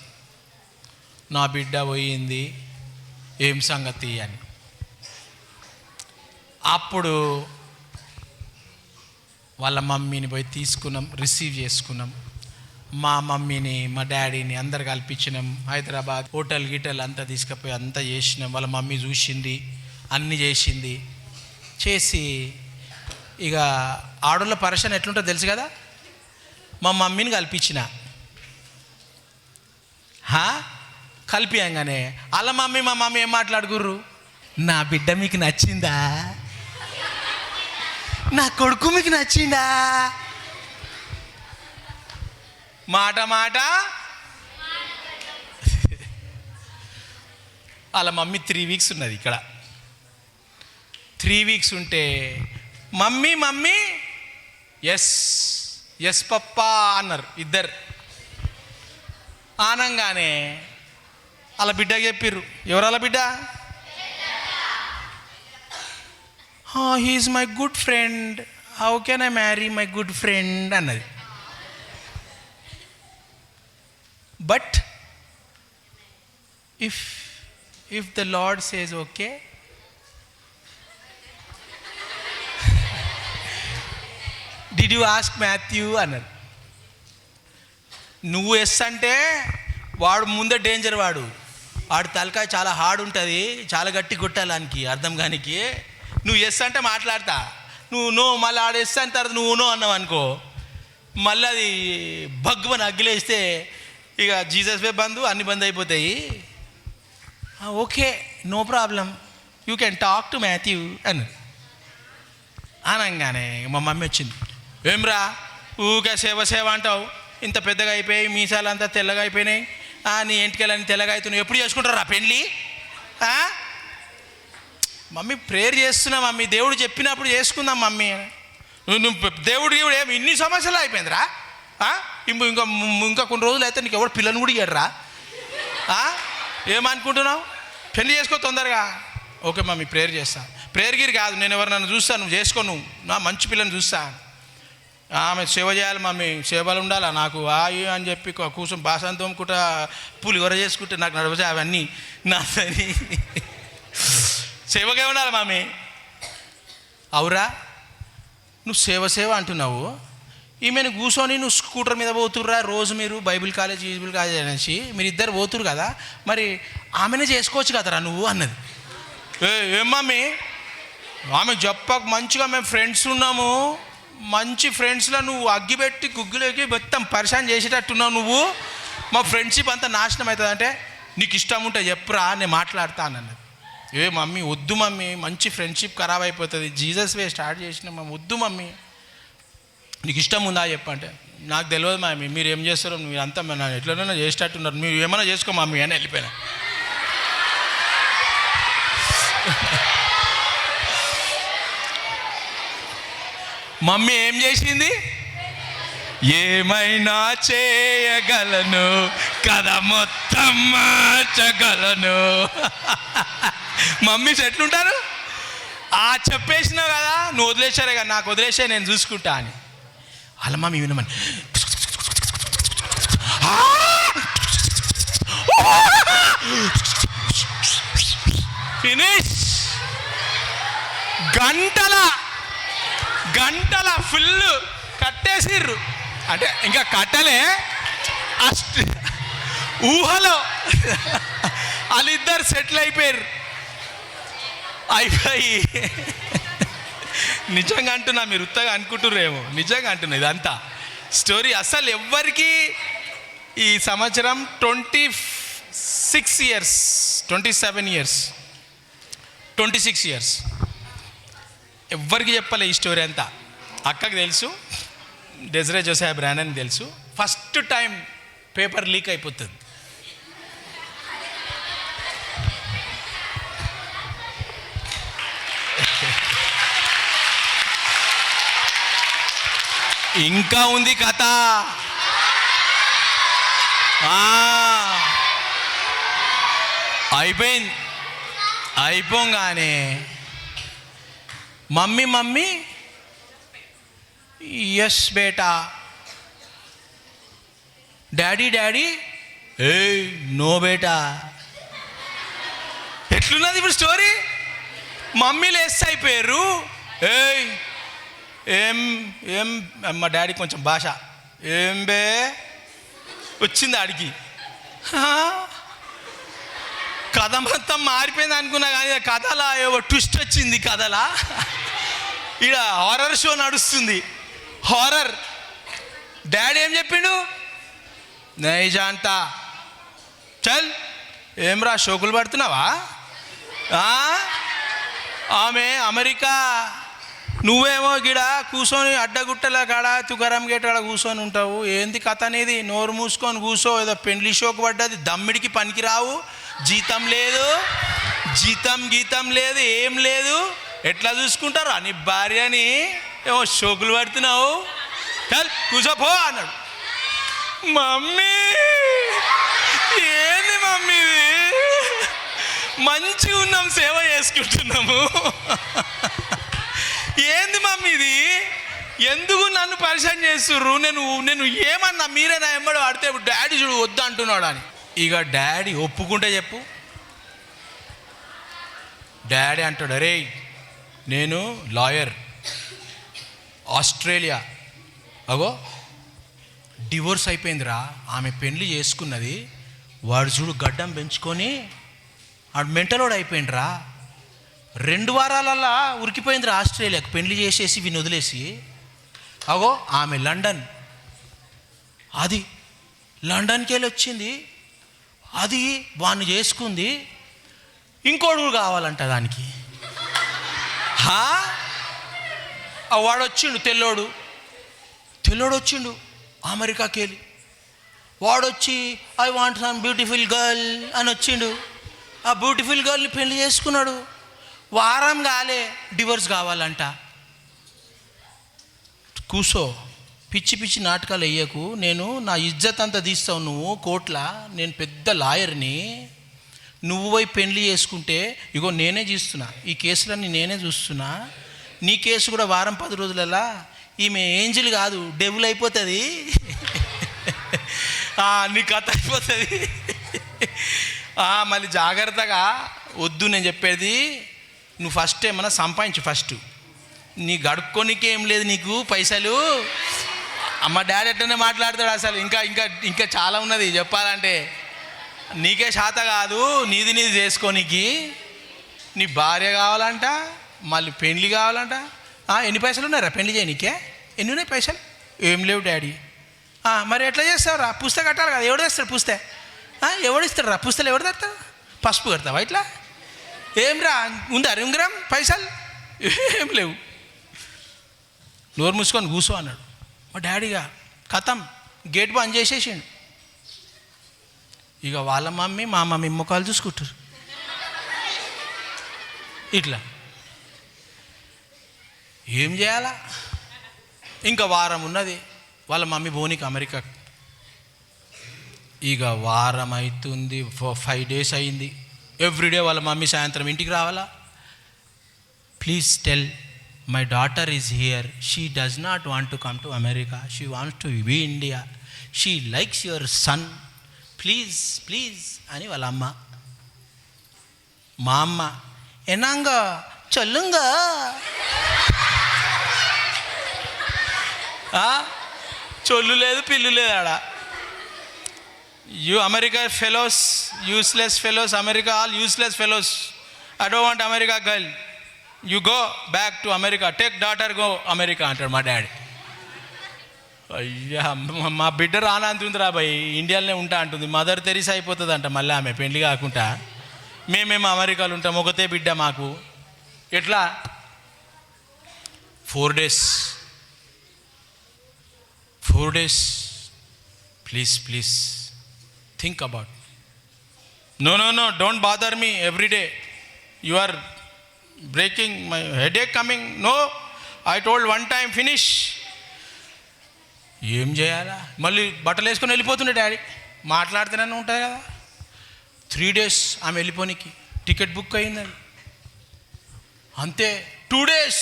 నా బిడ్డ పోయింది, ఏం సంగతి అని. అప్పుడు వాళ్ళ మమ్మీని పోయి తీసుకున్నాం, రిసీవ్ చేసుకున్నాం. మా మమ్మీని, మా డాడీని అందరు కల్పించినాం. హైదరాబాద్ హోటల్ గిటల్ అంతా తీసుకుపోయి అంతా చేసినాం. వాళ్ళ మమ్మీ చూసింది, అన్నీ చేసింది. చేసి ఇక ఆడోళ్ళ పరిశ్రమ ఎట్లుంటుందో తెలుసు కదా, మా మమ్మీని కల్పించిన. కలిపియంగానే వాళ్ళ మమ్మీ మా మమ్మీ ఏం మాట్లాడుకుర్రు, నా బిడ్డ మీకు నచ్చిందా, నా కొడుకు మీకు నచ్చిందా, మాట మాట. వాళ్ళ మమ్మీ 3 weeks ఉన్నది ఇక్కడ. 3 weeks ఉంటే mummy mummy yes yes papa అన్నారు ఇద్దరు. ఆనంగానే వాళ్ళ బిడ్డకి చెప్పిర్రు. ఎవరు వాళ్ళ బిడ్డ? He is my good friend, how can I marry my good friend అన్నది. But if the Lord says okay, did you ask Matthew అన్నారు. నువ్వు ఎస్ అంటే వాడు ముందే డేంజర్, వాడు తలకాయ చాలా హార్డ్ ఉంటుంది, చాలా గట్టి కొట్టాలానికి అర్థం కానికి. నువ్వు ఎస్ అంటే మాట్లాడతా, నువ్వు నో మళ్ళీ ఆడ ఎస్ అని తర్వాత నువ్వు నో అన్నావు అనుకో, మళ్ళీ అది భగ్గుమని అగ్గిలేస్తే ఇక జీసస్ వే బంద్, అన్ని బంద్ అయిపోతాయి. Okay no problem, you can talk to Matthew అని అనగానే మా మమ్మీ వచ్చింది. ఏమ్రా ఊకే సేవ సేవ అంటావు, ఇంత పెద్దగా అయిపోయి మీసాలు అంతా తెల్లగా అయిపోయినాయి, నీ ఎంటికలని తెల్లగా అవుతున్నావు, ఎప్పుడు చేసుకుంటారా పెళ్ళి? మమ్మీ ప్రేయర్ చేస్తున్నా మమ్మీ, దేవుడు చెప్పినప్పుడు చేసుకుందాం మమ్మీ. నువ్వు దేవుడికి ఏమి ఇన్ని సమస్యలు అయిపోయిందిరా, ఇంకా కొన్ని రోజులు అయితే నీకు ఎవరు పిల్లని కూడా ఇయ్యడరా, ఏమనుకుంటున్నావు, పెళ్ళి చేసుకో తొందరగా. ఓకే మమ్మీ ప్రేయర్ చేస్తా. ప్రేయర్ గిరి కాదు, నేను ఎవరు నన్ను చూస్తాను, నువ్వు చేసుకో, నువ్వు నా మంచి పిల్లని చూస్తా. ఆమె సేవ చేయాలి మమ్మీ, సేవలు ఉండాలా నాకు అని చెప్పి కూర్చొని బాసన తోముకుంటా పులిహోర చేసుకుంటే నాకు నడవచే అవన్నీ నా సేవకే ఉండాలి మమ్మీ. అవురా నువ్వు సేవ అంటున్నావు, ఈమెను కూర్చొని నువ్వు స్కూటర్ మీద పోతుర్రా రోజు, మీరు బైబిల్ కాలేజ్ అనేసి మీరు ఇద్దరు పోతురు కదా, మరి ఆమెనే చేసుకోవచ్చు కదరా నువ్వు అన్నది. ఏం మమ్మీ, ఆమె చెప్పక మంచిగా మేము ఫ్రెండ్స్ ఉన్నాము, మంచి ఫ్రెండ్స్లో నువ్వు అగ్గిపెట్టి గుగ్గులోకి మొత్తం పరిశాన్ చేసేటట్టున్నావు, నువ్వు మా ఫ్రెండ్షిప్ అంతా నాశనం అవుతుంది అంటే, నీకు ఇష్టం ఉంటే చెప్పురా నేను మాట్లాడతా అన్నది. మమ్మీ వద్దు మమ్మీ, మంచి ఫ్రెండ్షిప్ ఖరాబ్ అయిపోతుంది, జీసస్ వే స్టార్ట్ చేసిన మమ్మీ వద్దు మమ్మీ, నీకు ఇష్టం ఉందా చెప్పంటే, నాకు తెలియదు మమ్మీ, మీరు ఏం చేస్తారో మీరు అంతా నన్ను ఎట్లనైనా చేసేటట్టున్నారు, మీరు ఏమైనా చేసుకో మమ్మీ అని వెళ్ళిపోయినా. మమ్మీ ఏం చేసింది, ఏమైనా చేయగలను కదా మొత్తం మార్చగలను. మమ్మీస్ ఎట్లుంటారు, చెప్పేసినావు కదా నువ్వు వదిలేసారే కదా, నాకు వదిలేసే నేను చూసుకుంటా అని. వాళ్ళ మమ్మీ వినమని ఫినిష్. గంటల ఫుల్ కట్టేసిర్రు, అంటే ఇంకా కట్టలే, ఊహలో వాళ్ళిద్దరు సెటిల్ అయిపోయారు. నిజంగా అంటున్నా, మీరు ఉత్తగా అనుకుంటుర్రేమో, నిజంగా అంటున్నా ఇదంతా స్టోరీ. అసలు ఎవ్వరికి ఈ సంవత్సరం 26 years 27 years 26 years ఎవ్వరికి చెప్పలే ఈ స్టోరీ అంతా. అక్కకి తెలుసు, డెజరే జోసెఫ్ బ్రాండన్ తెలుసు. ఫస్ట్ టైం పేపర్ లీక్ అయిపోతుంది. ఇంకా ఉంది కథ. అయిపోయింది. అయిపోగానే మమ్మీ ఎస్ బేటా, డాడీ ఏ నో బేటా. ఎట్లున్నది ఇప్పుడు స్టోరీ? మమ్మీలు ఎస్ అయిపోయారు. ఏయ్ ఏం మా డాడీ కొంచెం భాష ఏం బే వచ్చింది ఆడికి. కథ మొత్తం మారిపోయింది అనుకున్నా కానీ కథలా ఏవో ట్విస్ట్ వచ్చింది. కథలా ఇక హారర్ షో నడుస్తుంది. హారర్. డాడీ ఏం చెప్పిండు? నైజాంతా చల్. ఏమ్రా షోకులు పడుతున్నావా? ఆమె అమెరికా, నువ్వేమో గిడ కూర్చొని అడ్డగుట్టల కాడ తుకారం గేట్ కాడ కూర్చొని ఉంటావు. ఏంది కథ అనేది? నోరు మూసుకొని కూర్చో. ఏదో పెండ్లి షోకు పడ్డది, దమ్మిడికి పనికి రావు, జీతం లేదు, గీతం లేదు, ఏం లేదు. ఎట్లా చూసుకుంటారు అని భార్యని? ఏమో షోకులు పడుతున్నావు, చల్ కూర్చోపో అన్నాడు. మమ్మీ ఏంది మమ్మీ ఇది? మంచిగా ఉన్నాం, సేవ చేసుకుంటున్నాము. ఏంది మమ్మీ ఇది? ఎందుకు నన్ను పరిచయం చేస్తుర్రు? నేను ఏమన్నా? మీరే నా ఎంబడి వాడితే డాడీ చూడు వద్దు అంటున్నాడు అని. ఇక డాడీ ఒప్పుకుంటే చెప్పు. డాడీ అంటాడు, అరే నేను లాయర్, ఆస్ట్రేలియా. అగో డివోర్స్ అయిపోయిందిరా, ఆమె పెళ్లి చేసుకున్నది, వాడు చూడు గడ్డం పెంచుకొని ఆడు మెంటలోడు అయిపోయిండ్రా. 2 వారాలల్లా ఉరికిపోయిందిరా ఆస్ట్రేలియాకు, పెళ్లి చేసేసి వీని వదిలేసి. అగో ఆమె లండన్, అది లండన్కి వెళ్ళి వచ్చింది, అది వాడిని చేసుకుంది, ఇంకోడు కావాలంట దానికి. వాడు వచ్చిండు, తెల్లోడు వచ్చిండు అమెరికాకి వెళ్ళి. వాడొచ్చి I want some beautiful girl అని వచ్చిండు. ఆ బ్యూటిఫుల్ గర్ల్ని పెళ్లి చేసుకున్నాడు. వారం కాలే డివోర్స్ కావాలంట. కూసో, పిచ్చి నాటకాలు వేయకు. నేను నా ఇజ్జత్ అంతా తీస్తావు నువ్వు కోట్ల. నేను పెద్ద లాయర్ని. నువ్వు పోయి పెళ్లి చేసుకుంటే ఇగో నేనే చూస్తున్నా, ఈ కేసులన్నీ నేనే చూస్తున్నా. నీ కేసు కూడా వారం 10 రోజులలా ఈమె ఏంజిల్ కాదు, డెబుల్ అయిపోతుంది. నీ కథ అయిపోతుంది. మళ్ళీ జాగ్రత్తగా వద్దు. నేను చెప్పేది, నువ్వు ఫస్ట్ ఏమన్నా సంపాదించు. ఫస్ట్ నీ గడుక్కోనికే ఏం లేదు నీకు పైసలు. అమ్మ డాడీ అట్లనే మాట్లాడతాడు. అసలు ఇంకా చాలా ఉన్నది చెప్పాలంటే. నీకే శాత కాదు, నీది చేసుకోనికి. నీ భార్య కావాలంట, మళ్ళీ పెళ్లి కావాలంట. ఎన్ని పైసలు ఉన్నారా పెళ్లి చేయనీకే? ఎన్ని ఉన్నాయి పైసలు? ఏం లేవు డాడీ. మరి ఎట్లా చేస్తావురా? పుస్తక కట్టాలి కదా. ఎవడు తెస్తాడు పుస్తే? ఎవడు ఇస్తాడు రా పుస్తలు? ఎవడు తెస్తాడు? పసుపు కడతావా ఇట్లా? ఏం రా ఉందా రింగ్రామ్ పైసలు? ఏం లేవు. నోరు మూసుకొని కూసో అన్నాడు మా డాడీగా. కథం గేట్ బంద్ చేసేసిండు. ఇక వాళ్ళ మమ్మీ మా మమ్మీ ముఖాలు చూసుకుంటారు ఇట్లా. ఏం చేయాలా? ఇంకా వారం ఉన్నది వాళ్ళ మమ్మీ బోనికి అమెరికా. ఇక వారం అవుతుంది, 5 days అయింది. ఎవ్రీడే వాళ్ళ మమ్మీ సాయంత్రం ఇంటికి రావాలా. Please tell my daughter is here, she does not want to come to America, she wants to be India, she likes your son, please అని వాళ్ళ అమ్మ. మా అమ్మ ఎనాంగా చల్లుంగా చొల్లు లేదు పిల్లు లేదు ఆడ. You America fellows, useless fellows, America all useless fellows. I don't want America girl, you go back to America, take daughter go America అంటాడు మా డాడీ. అయ్యా మా బిడ్డ రానంటుందిరా భయ్, ఇండియాలోనే ఉంటా అంటుంది. మదర్ తెరీసా అయిపోతుంది అంట మళ్ళీ ఆమె పెళ్లి కాకుండా. మేమేమో అమెరికాలో ఉంటాం, ఒకతే బిడ్డ మాకు. ఎట్లా? 4 days 4 days. Please think about. No, don't bother me every day. You are breaking my headache coming. No, I told one time, finish. ఏం చేయాలా? మళ్ళీ బట్టలు వేసుకొని వెళ్ళిపోతుండే డాడీ. మాట్లాడుతూనే ఉంటాయి కదా. 3 days ఆమె వెళ్ళిపోనికి టికెట్ బుక్ అయింది. అంతే. 2 days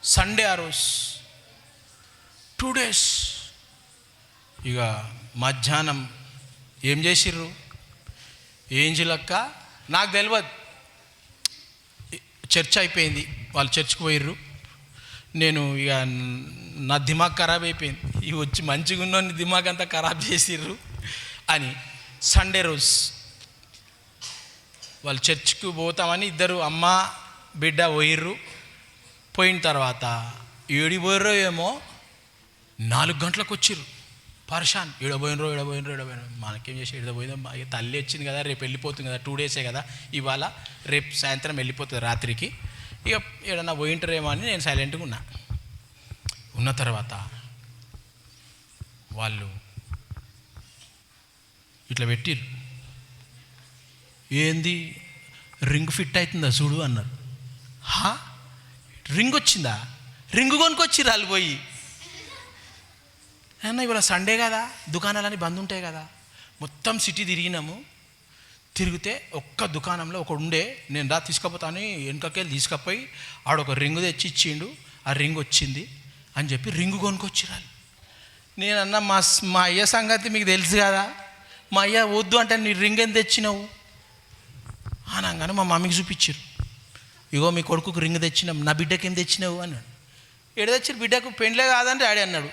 సండే ఆ రోజు 2 days. ఇక మధ్యాహ్నం ఏం చేసిర్రు? ఏంజిలక్క నాకు తెలియదు. చర్చ్ అయిపోయింది, వాళ్ళు చర్చ్కి పోయిర్రు. నేను ఇక నా దిమాగ్ ఖరాబ్ అయిపోయింది. ఇవి వచ్చి మంచిగా ఉన్న దిమాగ్ అంతా ఖరాబ్ చేసిర్రు అని సండే రోజు వాళ్ళు చర్చ్కి పోతామని ఇద్దరు అమ్మ బిడ్డ పోయిర్రు. పోయిన తర్వాత ఏడి పోయిర్రో ఏమో 4 గంటలకు వచ్చిర్రు. పరేషాన్. ఏడబోయినరో మనకేం చేసి ఏడబోయిందో. తల్లి వచ్చింది కదా, రేపు వెళ్ళిపోతుంది కదా, 2 days కదా, ఇవాళ రేపు సాయంత్రం వెళ్ళిపోతుంది రాత్రికి. ఇక ఏడన్నా పోయింటారేమో అని నేను సైలెంట్గా ఉన్న తర్వాత వాళ్ళు ఇట్లా పెట్టిర్రు. ఏంది రింగ్ ఫిట్ అవుతుందా చూడు అన్నారు. రింగ్ వచ్చిందా? రింగ్ కొనుక్కొచ్చిర్రు వాళ్ళు పోయి. అన్న ఇవాళ సండే కదా, దుకాణాలన్నీ బంద్ ఉంటాయి కదా. మొత్తం సిటీ తిరిగినాము. తిరిగితే ఒక్క దుకాణంలో ఒకడు ఉండే, నేను తీసుకుపోతాను వెనుకకెళ్ళి తీసుకుపోయి ఆడొక రింగు తెచ్చి ఇచ్చిండు. ఆ రింగ్ వచ్చింది అని చెప్పి రింగు కొనుక్కొచ్చిరాలి. నేనన్నా మా అయ్య సంగతి మీకు తెలుసు కదా, మా అయ్య వద్దు అంటే నీ రింగ్ ఎంత తెచ్చినావు అనగానే మా మమ్మీకి చూపించారు. ఇగో మీ కొడుకుకు రింగ్ తెచ్చినాం, నా బిడ్డకి ఏం తెచ్చినావు అన్నాడు. ఏడు తెచ్చారు? బిడ్డకు పెండ్లే కాదని డాడీ అన్నాడు.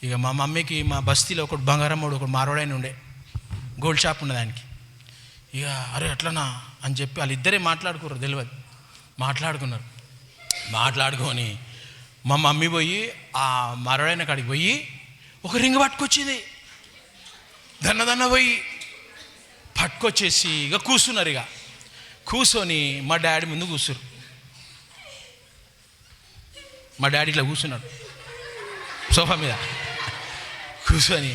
ఇక మా మమ్మీకి మా బస్తీలో ఒకటి బంగారమ్మడు ఒకటి మారోడైన ఉండే, గోల్డ్ షాప్ ఉన్నదానికి. ఇక అరే ఎట్లనా అని చెప్పి వాళ్ళిద్దరే మాట్లాడుకున్నారు, తెలియదు. మాట్లాడుకొని మా మమ్మీ పోయి ఆ మారోడైన కాడికి పోయి ఒక రింగ్ పట్టుకొచ్చింది. దన్న పోయి పట్టుకొచ్చేసి ఇక కూర్చున్నారు. ఇక కూర్చొని మా డాడీ ముందు కూర్చురు. మా డాడీ ఇట్లా కూర్చున్నాడు సోఫా మీద కూర్చొని,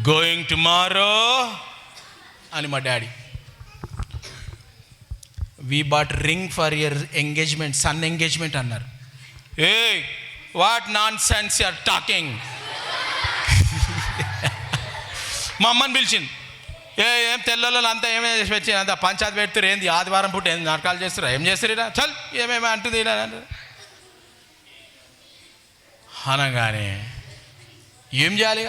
గోయింగ్ టుమారో అని మా daddy. We bought ring for your engagement, son engagement అన్నారు. Hey what nonsense you are talking. మా అమ్మని పిలిచింది. ఏం తెల్లలో అంతా ఏమేమి చేసి వచ్చి అంత పంచాయతీ పెడుతురు, ఏంది ఆదివారం పూట ఏంది నాటకాలు చేస్తారు, ఏం చేస్తారు ఇలా, చల్ ఏమేమి అంటుంది ఇలా అనగానే ఏం చేయాలి?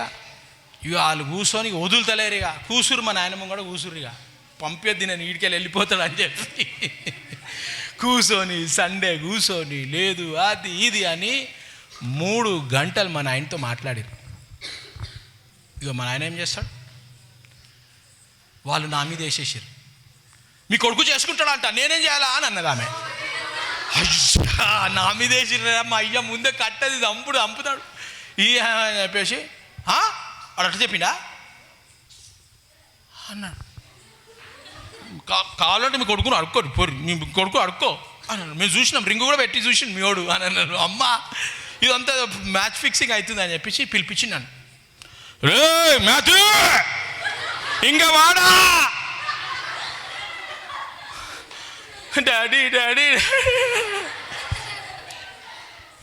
ఇక వాళ్ళు కూర్చొని వదులుతలేరు. ఇక కూసురు, మా నాయనమ్మ కూడా కూసురు. ఇక పంపేద్ది, నేను ఈడికెళ్ళి వెళ్ళిపోతాడు అని చెప్పి కూర్చొని సండే కూర్చొని లేదు అది ఇది అని 3 గంటలు మా నాయనతో మాట్లాడారు. ఇక మా నాయన ఏం చేస్తాడు? వాళ్ళు నా మీద వేసేసారు. మీ కొడుకు చేసుకుంటాడంట, నేనేం చేయాలా అని అన్నది ఆమె. అయ్యా నా మీద వేసిర్రా, మా అయ్య ముందే కట్టది చంపుతాడు ఈ అని చెప్పేసి వాడు అట్లా చెప్పిండా అన్నాడు. కావాలంటే మీ కొడుకును అడుక్కోరు, పోరు మీ కొడుకు అడుక్కో అన్నాడు. మేము చూసినాం, రింగు కూడా పెట్టి చూసిండు మీ వాడు అని అన్నాడు. అమ్మ ఇదంతా మ్యాచ్ ఫిక్సింగ్ అవుతుంది అని చెప్పేసి పిలిపించినాను. రే మ్యాచ్ ఇంకా వాడా డాడీ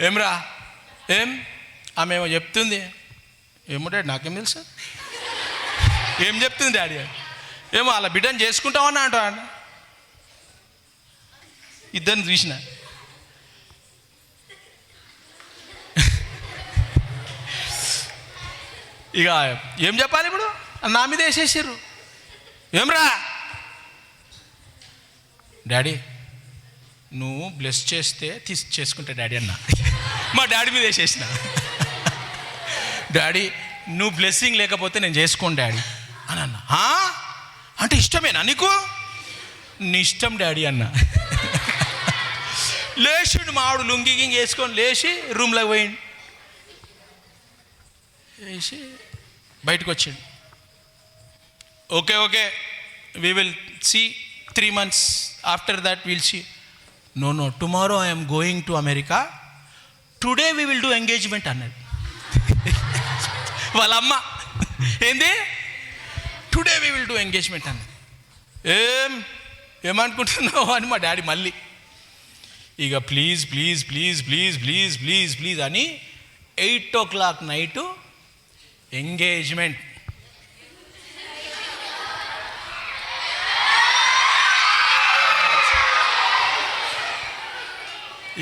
ఏమ్రా ఏం ఆమె ఏమో చెప్తుంది. ఏమో డాడీ నాకేం తెలుసు ఏం చెప్తుంది డాడీ? ఏమో అలా బిడ్డను చేసుకుంటామన్నా అంటా. ఇద్దరిని చూసిన. ఇక ఏం చెప్పాలి ఇప్పుడు? నా మీద వేసేసారు. ఏమ్రా డాడీ నువ్వు బ్లెస్ చేస్తే చేసుకుంటా డాడీ అన్న. మా డాడీ మీద వేసేసిన. డాడీ నువ్వు బ్లెస్సింగ్ లేకపోతే నేను చేసుకోను డాడీ అని అన్న. అంటే ఇష్టమేనా నీకు? నీ ఇష్టం డాడీ అన్న. లేచిండు మావాడు, లుంగి గింగి వేసుకొని లేచి రూమ్లోకి పోయిండు. వేసి బయటకు వచ్చాడు. Okay we will see 3 months after that will see. No tomorrow I'm going to America. Today we will do engagement అన్నాడు. వాళ్ళ అమ్మ ఏంది today we will do engagement అన్నది. ఏమనుకుంటున్నావు అని మా డాడీ మళ్ళీ ఇక please please please please please please please అని 8 o'clock నైటు ఎంగేజ్మెంట్.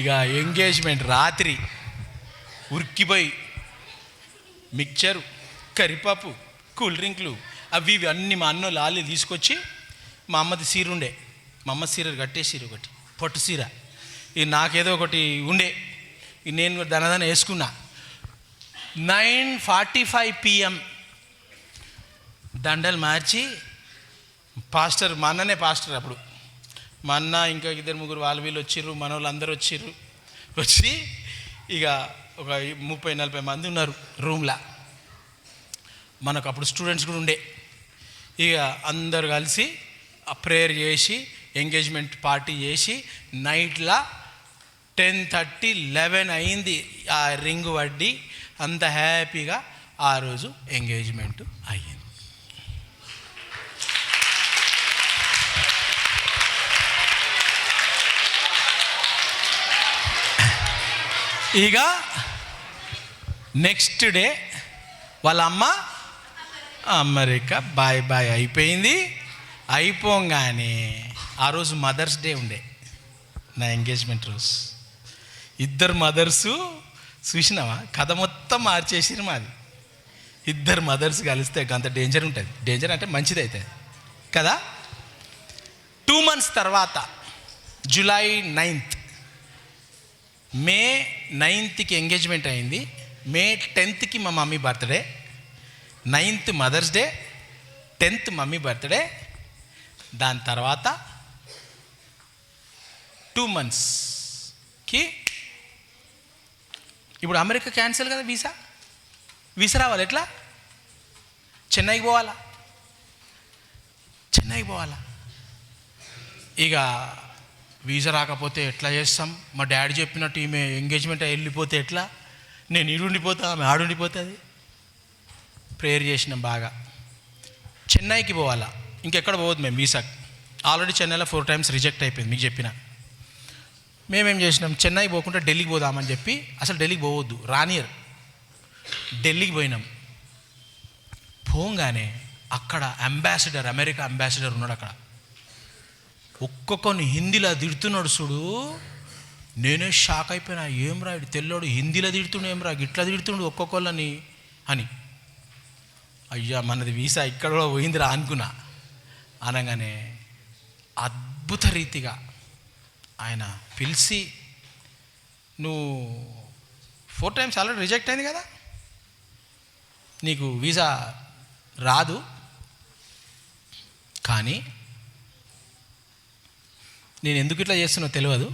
ఇక ఎంగేజ్మెంట్ రాత్రి ఉరికిపోయి మిక్చరు, కరిపప్పు, కూల్ డ్రింక్లు అవి ఇవి అన్నీ మా అన్న లాలి తీసుకొచ్చి మా అమ్మది సీర ఉండే, మా అమ్మ సీర కట్టే సీర ఒకటి పట్టు సీర, ఇది నాకేదో ఒకటి ఉండే, ఇది నేను దనదన వేసుకున్నా. 9:45 PM దండలు మార్చి పాస్టర్, మా అన్ననే పాస్టర్ అప్పుడు, మా అన్న ఇంకా 2-3 వాళ్ళు వీళ్ళు వచ్చిర్రు, మన వాళ్ళు అందరూ వచ్చిర్రు. వచ్చి ఇక ఒక 30-40 మంది ఉన్నారు రూమ్లో. మనకు అప్పుడు స్టూడెంట్స్ కూడా ఉండే. ఇక అందరు కలిసి ఆ ప్రేయర్ చేసి ఎంగేజ్మెంట్ పార్టీ చేసి నైట్లా 10:30, 11 అయింది ఆ రింగ్ వడ్డి. అంత హ్యాపీగా ఆ రోజు ఎంగేజ్మెంట్ అయ్యింది. ఇక నెక్స్ట్ డే వాళ్ళ అమ్మ అమెరికా బాయ్ బాయ్ అయిపోయింది. అయిపోగానే ఆ రోజు మదర్స్ డే ఉండే, నా ఎంగేజ్మెంట్ రోజు. 2 మదర్సు చూసినావా, కథ మొత్తం మార్చేసిరు మాది. 2 మదర్స్ కలిస్తే అంత డేంజర్ ఉంటుంది. డేంజర్ అంటే మంచిది అవుతుంది కదా. 2 months తర్వాత July 9th, May 9th engagement అయింది. May 10th మా mummy birthday, 9th mother's day, 10th mummy birthday. దాని తర్వాత 2 monthsకి ఇప్పుడు అమెరికా క్యాన్సిల్ కదా, వీసా రావాలి. ఎట్లా? చెన్నైకి పోవాలా. ఇక వీసా రాకపోతే ఎట్లా చేస్తాం? మా డాడీ చెప్పినట్టు ఈమె ఎంగేజ్మెంట్ వెళ్ళిపోతే ఎట్లా? నేను ఈడుండిపోతా, ఆమె ఆడుండిపోతుంది. ప్రేయర్ చేసినాం బాగా. చెన్నైకి పోవాలా, ఇంకెక్కడ పోవద్దు మేము వీసాకి. ఆల్రెడీ చెన్నైలో 4 times రిజెక్ట్ అయిపోయింది, మీకు చెప్పిన. మేమేం చేసినాం, చెన్నై పోకుండా ఢిల్లీకి పోదామని చెప్పి, అసలు ఢిల్లీకి పోవద్దు రానియర్, ఢిల్లీకి పోయినాం. పోగానే అక్కడ అంబాసిడర్, అమెరికా అంబాసిడర్ ఉన్నాడు అక్కడ. ఒక్కొక్కరిని హిందీలో తిడుతున్నాడు చూడు. నేనే షాక్ అయిపోయినా, ఏం రా ఇటు తెల్లోడు హిందీలో తిడుతుండు, ఏం రా ఇట్లా తిడుతుండు ఒక్కొక్కళ్ళని అని. అయ్యా మనది వీసా ఇక్కడ కూడా పోయిందిరా అనుకున్నా. అనగానే అద్భుత రీతిగా ఆయన పిలిచి, నువ్వు 4 times ఆల్రెడీ రిజెక్ట్ అయింది కదా, నీకు వీసా రాదు, కానీ నేను ఎందుకు ఇట్లా చేస్తున్నావు తెలియదు,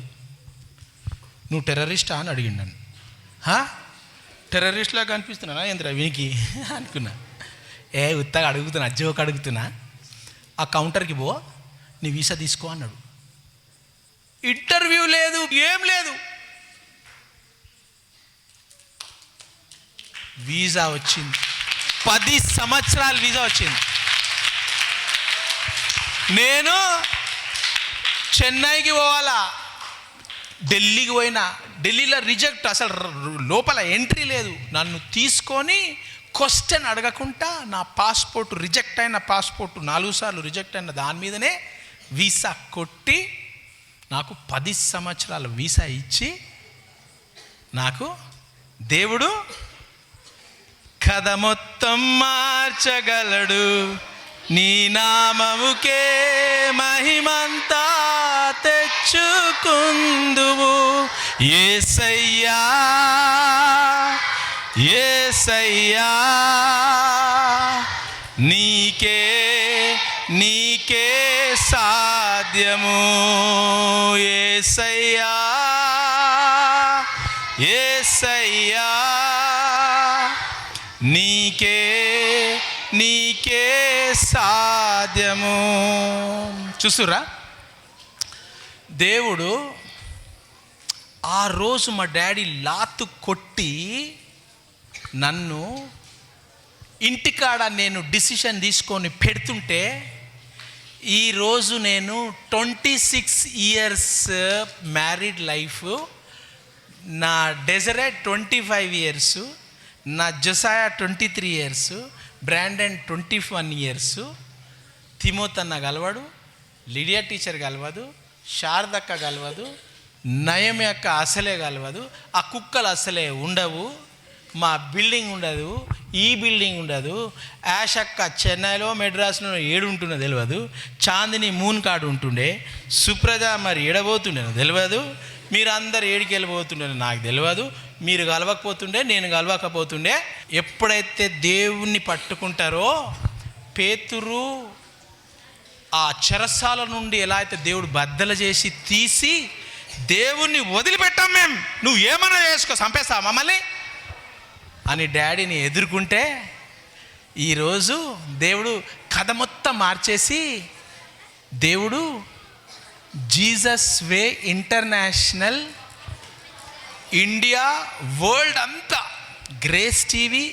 నువ్వు టెర్రరిస్టా అని అడిగిండు నన్ను. టెర్రరిస్ట్లా కనిపిస్తున్నానా ఏంద్రా వీనికి అనుకున్నా. ఉత్తగా అడుగుతున్నా, జోక్ అడుగుతున్నా. ఆ కౌంటర్కి పో, నీ వీసా తీసుకో అన్నాడు. ఇంటర్వ్యూ లేదు, ఏం లేదు, వీసా వచ్చింది. 10 సంవత్సరాల వీసా వచ్చింది. నేను చెన్నైకి పోవాలా, ఢిల్లీకి పోయినా, ఢిల్లీలో రిజెక్ట్, అసలు లోపల ఎంట్రీ లేదు. నన్ను తీసుకొని క్వశ్చన్ అడగకుండా నా పాస్పోర్ట్ రిజెక్ట్ అయిన పాస్పోర్ట్ 4 సార్లు రిజెక్ట్ అయిన దాని మీదనే వీసా కొట్టి నాకు 10 సంవత్సరాల వీసా ఇచ్చి, నాకు దేవుడు కథ మొత్తం మార్చగలడు, నీ నామముకే మహిమంతా తెచ్చుకుందువు యేసయ్యా, యేసయ్యా, నీకే నీకే సాధ్యము, యేసయ్యా, యేసయ్యా, నీకే నీకే సాధ్యము. చూస్తురా, దేవుడు ఆ రోజు మా డాడీ లాతు కొట్టి నన్ను ఇంటికాడ నేను డిసిషన్ తీసుకొని పెడుతుంటే, ఈరోజు నేను 26 ఇయర్స్ మ్యారీడ్ లైఫ్, నా డెజరెట్ 25 ఇయర్స్, నా జొసాయా 23 ఇయర్స్, బ్రాండన్ 21 ఇయర్స్, తిమోతన్న గలవాడు, లిడియా టీచర్ గలవదు, శారదక్క గలవదు, నయమి అక్క అసలే గలవదు, ఆ కుక్కలు అసలే ఉండవు, మా బిల్డింగ్ ఉండదు, ఈ బిల్డింగ్ ఉండదు, యాష్ అక్క చెన్నైలో మెడ్రాస్లో ఏడు ఉంటుందో తెలియదు, చాందిని మూన్ కార్డు ఉంటుండే, సుప్రజ మరి ఏడబోతుండేనో తెలియదు, మీరందరు ఏడికి వెళ్ళిపోతుండేనో నాకు తెలియదు, మీరు కలవకపోతుండే నేను కలవకపోతుండే. ఎప్పుడైతే దేవుణ్ణి పట్టుకుంటారో, పేతురు ఆ చెరసాల నుండి ఎలా అయితే దేవుడు బద్దలు చేసి తీసి, దేవుణ్ణి వదిలిపెట్టాం మేము, నువ్వు ఏమన్నా చేసుకో, చంపేస్తావా మమ్మల్ని అని డాడీని ఎదుర్కొంటే, ఈరోజు దేవుడు కథ మొత్తం మార్చేసి, దేవుడు జీసస్ వే ఇంటర్నేషనల్ ఇండియా వరల్డ్ అంతా గ్రేస్ టీవీ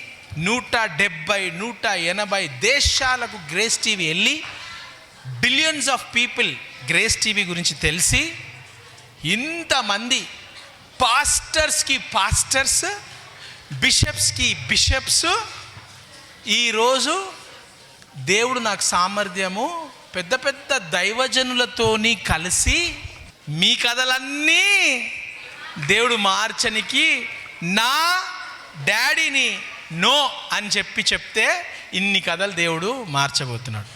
170 180 దేశాలకు గ్రేస్ టీవీ వెళ్ళి billions of people grace TV గురించి తెలిసి, ఇంతమంది పాస్టర్స్కి పాస్టర్స్, బిషప్స్కి బిషప్స్, ఈరోజు దేవుడు నాకు సామర్థ్యము పెద్ద పెద్ద దైవజనులతోని కలిసి మీ కథలన్నీ దేవుడు మార్చనికి నా డాడీని నో అని చెప్తే ఇన్ని కథలు దేవుడు మార్చబోతున్నాడు.